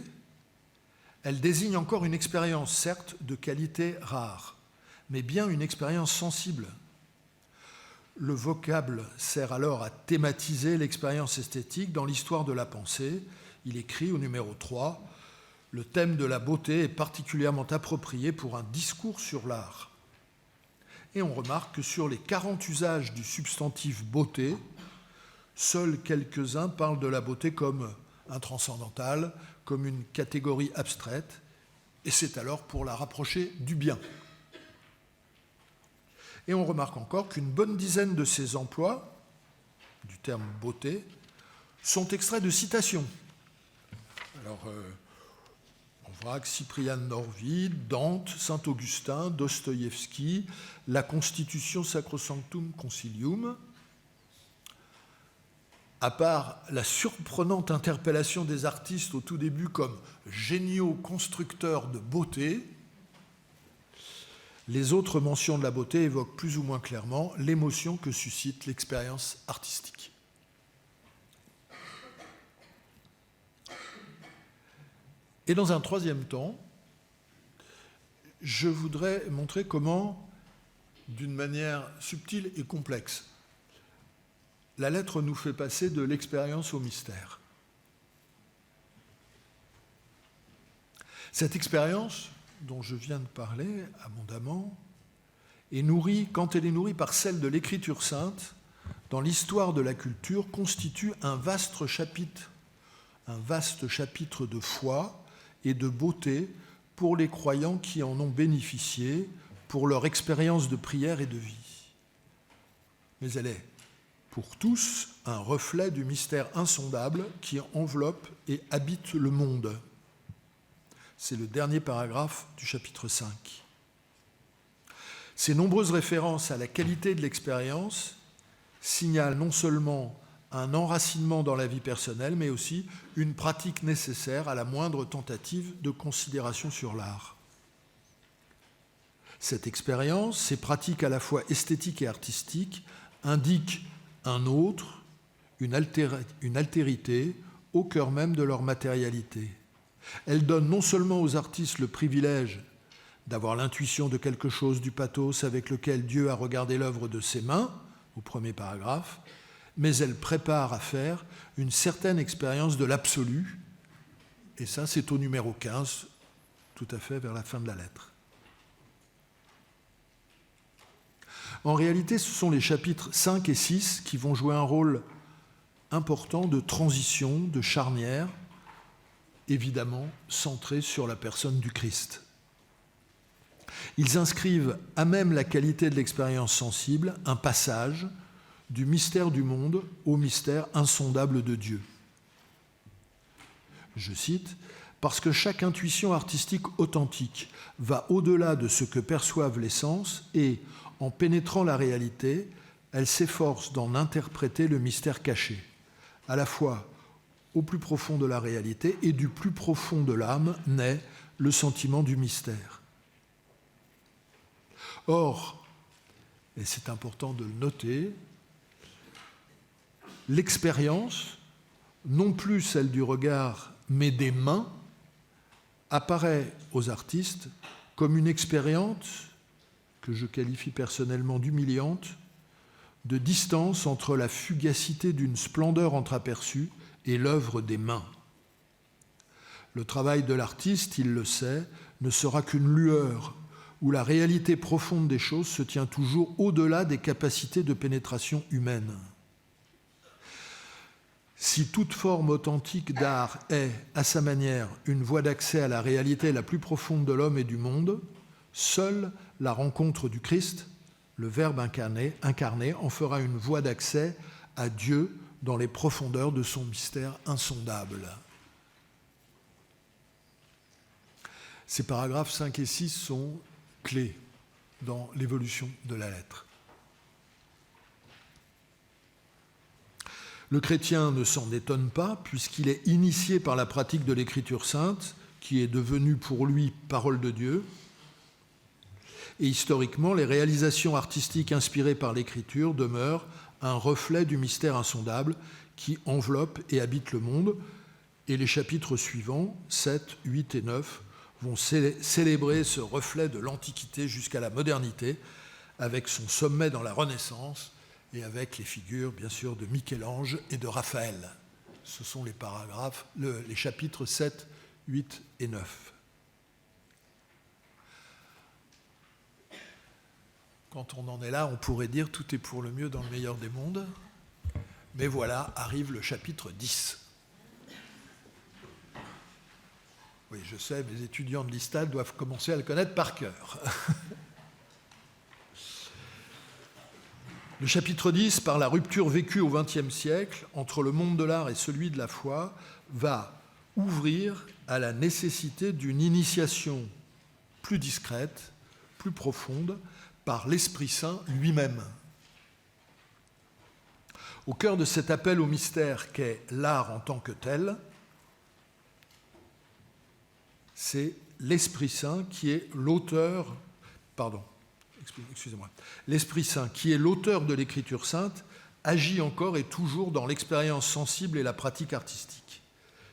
elle désigne encore une expérience, certes, de qualité rare, mais bien une expérience sensible. Le vocable sert alors à thématiser l'expérience esthétique dans l'histoire de la pensée. Il écrit au numéro 3 « Le thème de la beauté est particulièrement approprié pour un discours sur l'art ». Et on remarque que sur les 40 usages du substantif beauté, seuls quelques-uns parlent de la beauté comme un transcendantal, comme une catégorie abstraite, et c'est alors pour la rapprocher du bien. Et on remarque encore qu'une bonne dizaine de ces emplois, du terme beauté, sont extraits de citations. Alors, on voit que Cyprian Norvide, Dante, Saint-Augustin, Dostoïevski, la Constitution Sacrosanctum Concilium. à part la surprenante interpellation des artistes au tout début comme géniaux constructeurs de beauté, les autres mentions de la beauté évoquent plus ou moins clairement l'émotion que suscite l'expérience artistique. Et dans un troisième temps, je voudrais montrer comment, d'une manière subtile et complexe, la lettre nous fait passer de l'expérience au mystère. Cette expérience, dont je viens de parler abondamment, est nourrie, quand elle est nourrie par celle de l'Écriture sainte, dans l'histoire de la culture, constitue un vaste chapitre de foi et de beauté pour les croyants qui en ont bénéficié pour leur expérience de prière et de vie. Mais elle est, pour tous, un reflet du mystère insondable qui enveloppe et habite le monde. C'est le dernier paragraphe du chapitre 5. Ces nombreuses références à la qualité de l'expérience signalent non seulement un enracinement dans la vie personnelle, mais aussi une pratique nécessaire à la moindre tentative de considération sur l'art. Cette expérience, ces pratiques à la fois esthétiques et artistiques, indiquent un autre, une altérité au cœur même de leur matérialité. Elles donnent non seulement aux artistes le privilège d'avoir l'intuition de quelque chose du pathos avec lequel Dieu a regardé l'œuvre de ses mains, au premier paragraphe, mais elles préparent à faire une certaine expérience de l'absolu, et ça c'est au numéro 15, tout à fait vers la fin de la lettre. En réalité, ce sont les chapitres 5 et 6 qui vont jouer un rôle important de transition, de charnière, évidemment centré sur la personne du Christ. Ils inscrivent à même la qualité de l'expérience sensible un passage du mystère du monde au mystère insondable de Dieu. Je cite, « Parce que chaque intuition artistique authentique va au-delà de ce que perçoivent les sens et, en pénétrant la réalité, elle s'efforce d'en interpréter le mystère caché, à la fois au plus profond de la réalité et du plus profond de l'âme naît le sentiment du mystère. » Or, et c'est important de le noter, l'expérience, non plus celle du regard, mais des mains, apparaît aux artistes comme une expérience que je qualifie personnellement d'humiliante, de distance entre la fugacité d'une splendeur entreaperçue et l'œuvre des mains. Le travail de l'artiste, il le sait, ne sera qu'une lueur où la réalité profonde des choses se tient toujours au-delà des capacités de pénétration humaine. Si toute forme authentique d'art est, à sa manière, une voie d'accès à la réalité la plus profonde de l'homme et du monde, seule la rencontre du Christ, le Verbe incarné, en fera une voie d'accès à Dieu dans les profondeurs de son mystère insondable. Ces paragraphes 5 et 6 sont clés dans l'évolution de la lettre. Le chrétien ne s'en étonne pas, puisqu'il est initié par la pratique de l'Écriture sainte, qui est devenue pour lui parole de Dieu. Et historiquement, les réalisations artistiques inspirées par l'Écriture demeurent un reflet du mystère insondable qui enveloppe et habite le monde. Et les chapitres suivants, 7, 8 et 9, vont célébrer ce reflet de l'Antiquité jusqu'à la modernité, avec son sommet dans la Renaissance et avec les figures, bien sûr, de Michel-Ange et de Raphaël. Ce sont les paragraphes, les chapitres 7, 8 et 9. Quand on en est là, on pourrait dire tout est pour le mieux dans le meilleur des mondes. Mais voilà, arrive le chapitre 10. Oui, je sais, mes étudiants de l'ISTAD doivent commencer à le connaître par cœur. Le chapitre 10, par la rupture vécue au XXe siècle entre le monde de l'art et celui de la foi, va ouvrir à la nécessité d'une initiation plus discrète, plus profonde, par l'Esprit Saint lui-même. Au cœur de cet appel au mystère qu'est l'art en tant que tel, c'est l'Esprit Saint qui est l'auteur, l'Esprit Saint qui est l'auteur de l'Écriture sainte, agit encore et toujours dans l'expérience sensible et la pratique artistique.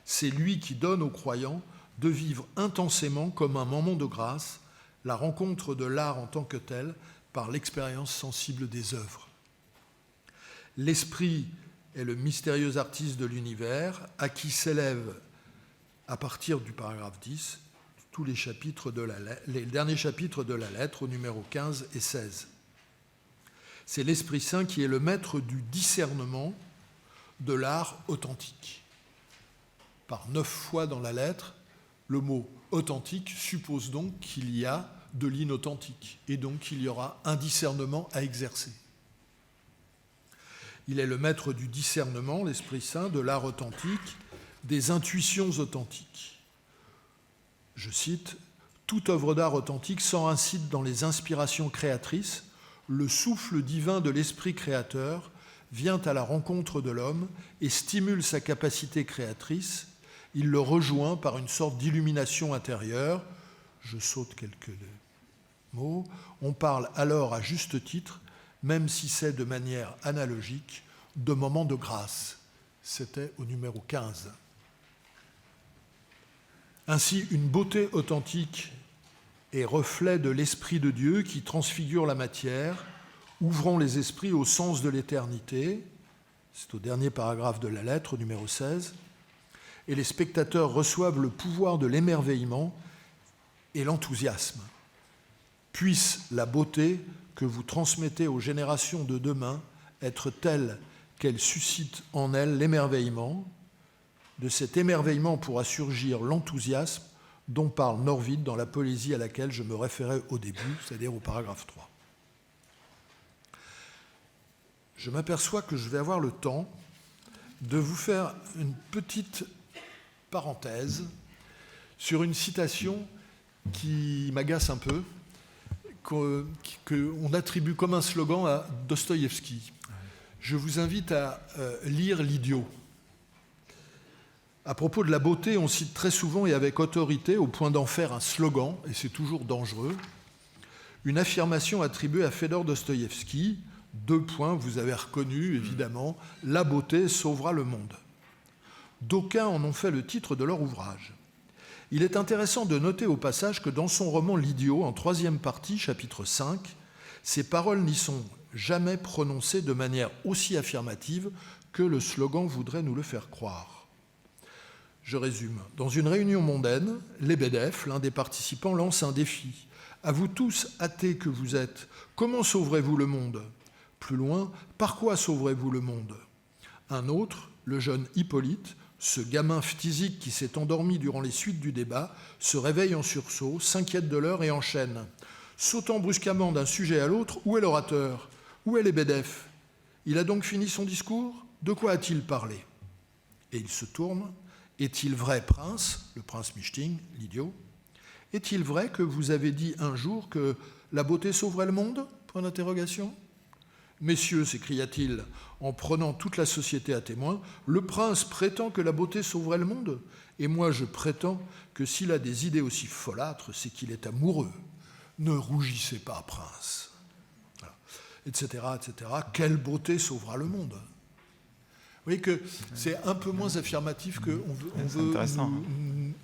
C'est lui qui donne aux croyants de vivre intensément comme un moment de grâce la rencontre de l'art en tant que tel par l'expérience sensible des œuvres. L'Esprit est le mystérieux artiste de l'univers à qui s'élèvent, à partir du paragraphe 10, tous les derniers chapitres de la lettre, au numéro 15 et 16. C'est l'Esprit Saint qui est le maître du discernement de l'art authentique. Par 9 fois dans la lettre, le mot authentique suppose donc qu'il y a de l'inauthentique, et donc qu'il y aura un discernement à exercer. Il est le maître du discernement, l'Esprit Saint, de l'art authentique, des intuitions authentiques. Je cite, « Toute œuvre d'art authentique s'encite dans les inspirations créatrices, le souffle divin de l'esprit créateur vient à la rencontre de l'homme et stimule sa capacité créatrice. Il le rejoint par une sorte d'illumination intérieure. » Je saute quelques mots. On parle alors à juste titre, même si c'est de manière analogique, de moments de grâce. C'était au numéro 15. Ainsi, une beauté authentique est reflet de l'Esprit de Dieu qui transfigure la matière, ouvrant les esprits au sens de l'éternité. C'est au dernier paragraphe de la lettre, numéro 16. Et les spectateurs reçoivent le pouvoir de l'émerveillement et l'enthousiasme. Puisse la beauté que vous transmettez aux générations de demain être telle qu'elle suscite en elles l'émerveillement. De cet émerveillement pourra surgir l'enthousiasme dont parle Norvide dans la poésie à laquelle je me référais au début, c'est-à-dire au paragraphe 3. Je m'aperçois que je vais avoir le temps de vous faire une petite parenthèse sur une citation qui m'agace un peu, qu'on attribue comme un slogan à Dostoïevski. Je vous invite à lire L'Idiot. À propos de la beauté, on cite très souvent et avec autorité, au point d'en faire un slogan, et c'est toujours dangereux, une affirmation attribuée à Fédor Dostoïevski, 2 points, vous avez reconnu évidemment, « La beauté sauvera le monde ». D'aucuns en ont fait le titre de leur ouvrage. Il est intéressant de noter au passage que dans son roman L'Idiot, en 3e partie, chapitre 5, ces paroles n'y sont jamais prononcées de manière aussi affirmative que le slogan voudrait nous le faire croire. Je résume. Dans une réunion mondaine, Lebedev, l'un des participants, lance un défi. À vous tous, athées que vous êtes, comment sauverez-vous le monde ? Plus loin, par quoi sauverez-vous le monde ? Un autre, le jeune Hippolyte, ce gamin phtisique qui s'est endormi durant les suites du débat, se réveille en sursaut, s'inquiète de l'heure et enchaîne. Sautant brusquement d'un sujet à l'autre, où est l'orateur ? Où est Lebedev ? Il a donc fini son discours ? De quoi a-t-il parlé ? Et il se tourne. Est-il vrai, prince, le prince Michting, l'idiot, est-il vrai que vous avez dit un jour que la beauté sauverait le monde ? Point d'interrogation. Messieurs, s'écria-t-il, en prenant toute la société à témoin, le prince prétend que la beauté sauverait le monde, et moi je prétends que s'il a des idées aussi folâtres, c'est qu'il est amoureux. Ne rougissez pas, prince. Voilà. Etc., etc. Quelle beauté sauvera le monde ? Vous voyez que c'est un peu moins affirmatif qu'on veut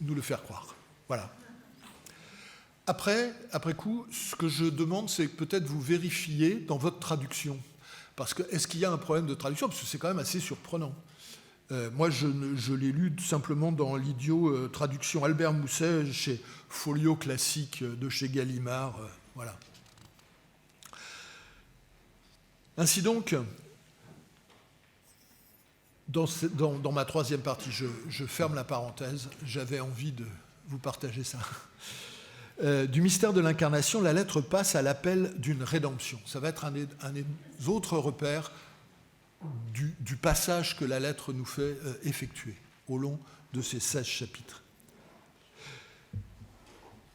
nous le faire croire. Voilà. Après coup, ce que je demande, c'est que peut-être vous vérifiez dans votre traduction. Parce que, est-ce qu'il y a un problème de traduction ? Parce que c'est quand même assez surprenant. Moi, je l'ai lu simplement dans l'Idiot, traduction Albert Mousset, chez Folio Classique de chez Gallimard. Voilà. Ainsi donc, dans ma 3e partie, je ferme la parenthèse, j'avais envie de vous partager ça. Du mystère de l'incarnation, la lettre passe à l'appel d'une rédemption. Ça va être un des autres repères du passage que la lettre nous fait effectuer au long de ces 16 chapitres.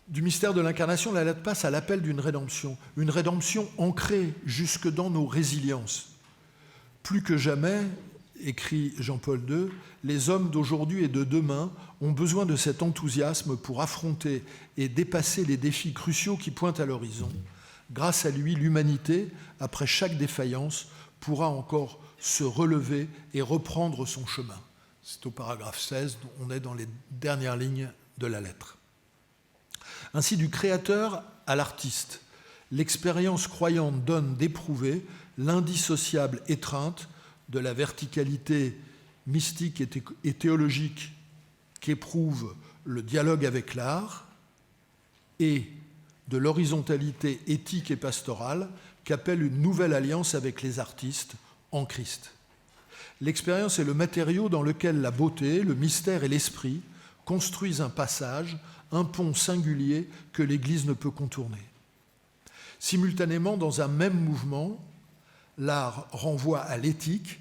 Du mystère de l'incarnation, la lettre passe à l'appel d'une rédemption. Une rédemption ancrée jusque dans nos résiliences. Plus que jamais, écrit Jean-Paul II, les hommes d'aujourd'hui et de demain ont besoin de cet enthousiasme pour affronter et dépasser les défis cruciaux qui pointent à l'horizon. Grâce à lui, l'humanité, après chaque défaillance, pourra encore se relever et reprendre son chemin. C'est au paragraphe 16, on est dans les dernières lignes de la lettre. Ainsi, du créateur à l'artiste, l'expérience croyante donne d'éprouver l'indissociable étreinte de la verticalité mystique et théologique qu'éprouve le dialogue avec l'art et de l'horizontalité éthique et pastorale qu'appelle une nouvelle alliance avec les artistes en Christ. L'expérience est le matériau dans lequel la beauté, le mystère et l'esprit construisent un passage, un pont singulier que l'Église ne peut contourner. Simultanément, dans un même mouvement, l'art renvoie à l'éthique,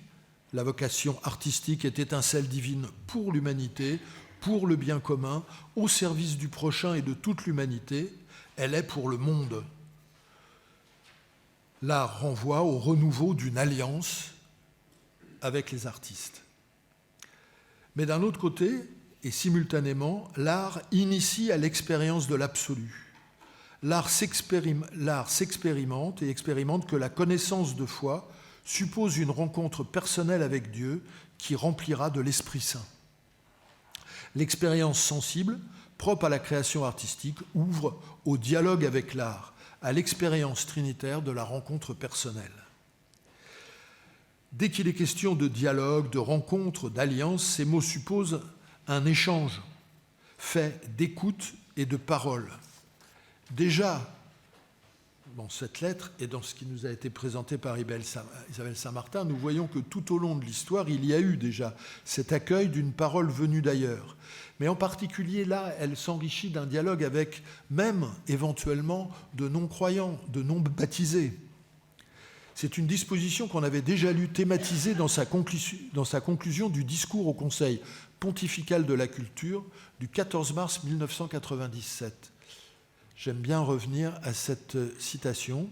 la vocation artistique est étincelle divine pour l'humanité, pour le bien commun, au service du prochain et de toute l'humanité, elle est pour le monde. L'art renvoie au renouveau d'une alliance avec les artistes. Mais d'un autre côté, et simultanément, l'art initie à l'expérience de l'absolu. L'art s'expérimente et expérimente que la connaissance de foi suppose une rencontre personnelle avec Dieu qui remplira de l'Esprit Saint. L'expérience sensible, propre à la création artistique, ouvre au dialogue avec l'art, à l'expérience trinitaire de la rencontre personnelle. Dès qu'il est question de dialogue, de rencontre, d'alliance, ces mots supposent un échange fait d'écoute et de parole. Déjà, dans cette lettre et dans ce qui nous a été présenté par Isabelle Saint-Martin, nous voyons que tout au long de l'histoire, il y a eu déjà cet accueil d'une parole venue d'ailleurs. Mais en particulier, là, elle s'enrichit d'un dialogue avec même, éventuellement, de non-croyants, de non-baptisés. C'est une disposition qu'on avait déjà lue thématisée dans sa conclusion du discours au Conseil pontifical de la culture du 14 mars 1997. J'aime bien revenir à cette citation.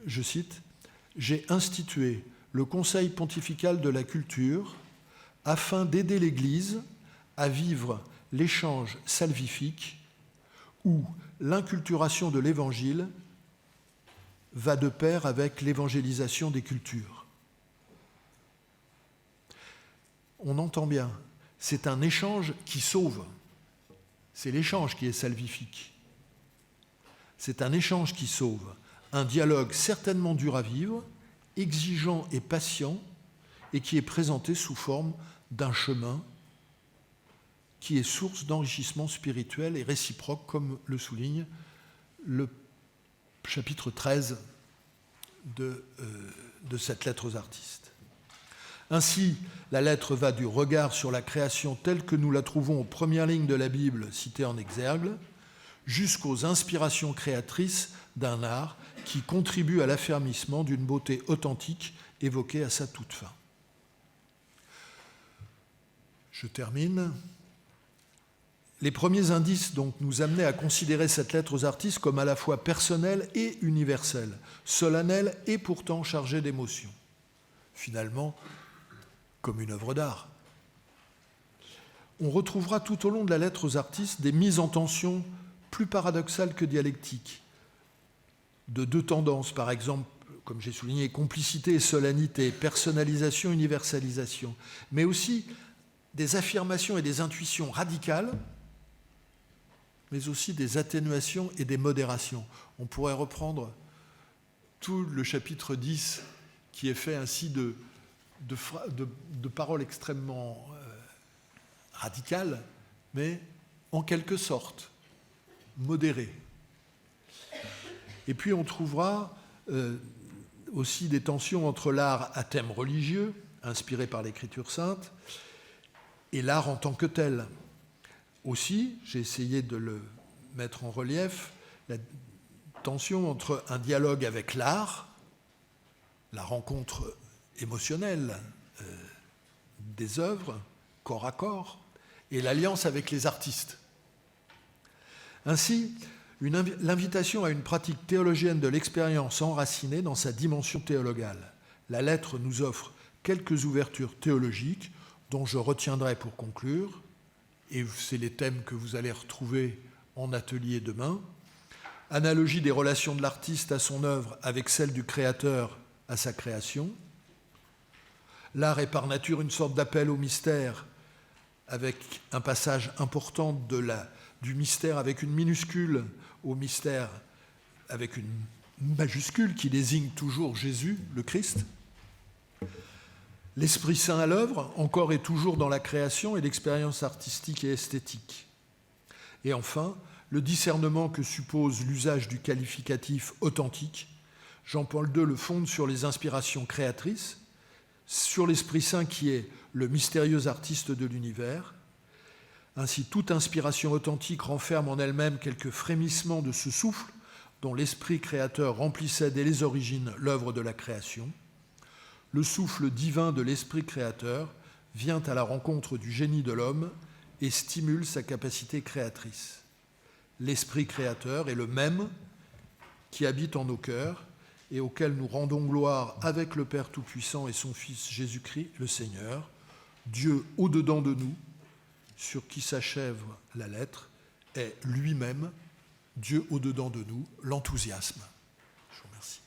Je cite, « J'ai institué le Conseil pontifical de la culture afin d'aider l'Église à vivre l'échange salvifique où l'inculturation de l'Évangile va de pair avec l'évangélisation des cultures. » On entend bien, c'est un échange qui sauve. C'est l'échange qui est salvifique. C'est un échange qui sauve, un dialogue certainement dur à vivre, exigeant et patient, et qui est présenté sous forme d'un chemin qui est source d'enrichissement spirituel et réciproque, comme le souligne le chapitre 13 de cette lettre aux artistes. Ainsi, la lettre va du regard sur la création telle que nous la trouvons aux premières lignes de la Bible citée en exergue, jusqu'aux inspirations créatrices d'un art qui contribue à l'affermissement d'une beauté authentique évoquée à sa toute fin. Je termine. Les premiers indices donc nous amenaient à considérer cette lettre aux artistes comme à la fois personnelle et universelle, solennelle et pourtant chargée d'émotions. Finalement, comme une œuvre d'art. On retrouvera tout au long de la lettre aux artistes des mises en tension plus paradoxales que dialectiques, de deux tendances, par exemple, comme j'ai souligné, complicité et solennité, personnalisation, universalisation, mais aussi des affirmations et des intuitions radicales, mais aussi des atténuations et des modérations. On pourrait reprendre tout le chapitre 10 qui est fait ainsi de paroles extrêmement radicales, mais en quelque sorte modérées. Et puis on trouvera aussi des tensions entre l'art à thème religieux, inspiré par l'Écriture sainte, et l'art en tant que tel. Aussi, j'ai essayé de le mettre en relief, la tension entre un dialogue avec l'art, la rencontre émotionnelle des œuvres, corps à corps, et l'alliance avec les artistes. Ainsi, l'invitation à une pratique théologienne de l'expérience enracinée dans sa dimension théologale. la lettre nous offre quelques ouvertures théologiques dont je retiendrai pour conclure, et c'est les thèmes que vous allez retrouver en atelier demain. Analogie des relations de l'artiste à son œuvre avec celle du créateur à sa création. L'art est par nature une sorte d'appel au mystère, avec un passage important du mystère avec une minuscule au mystère avec une majuscule qui désigne toujours Jésus, le Christ. L'Esprit Saint à l'œuvre, encore et toujours dans la création et l'expérience artistique et esthétique. Et enfin, le discernement que suppose l'usage du qualificatif authentique. Jean-Paul II le fonde sur les inspirations créatrices, sur l'Esprit Saint qui est le mystérieux artiste de l'univers. Ainsi, toute inspiration authentique renferme en elle-même quelques frémissements de ce souffle dont l'Esprit créateur remplissait dès les origines l'œuvre de la création. Le souffle divin de l'Esprit créateur vient à la rencontre du génie de l'homme et stimule sa capacité créatrice. L'Esprit créateur est le même qui habite en nos cœurs et auquel nous rendons gloire avec le Père Tout-Puissant et son Fils Jésus-Christ, le Seigneur, Dieu au-dedans de nous, sur qui s'achève la lettre, est lui-même, Dieu au-dedans de nous, l'enthousiasme. Je vous remercie.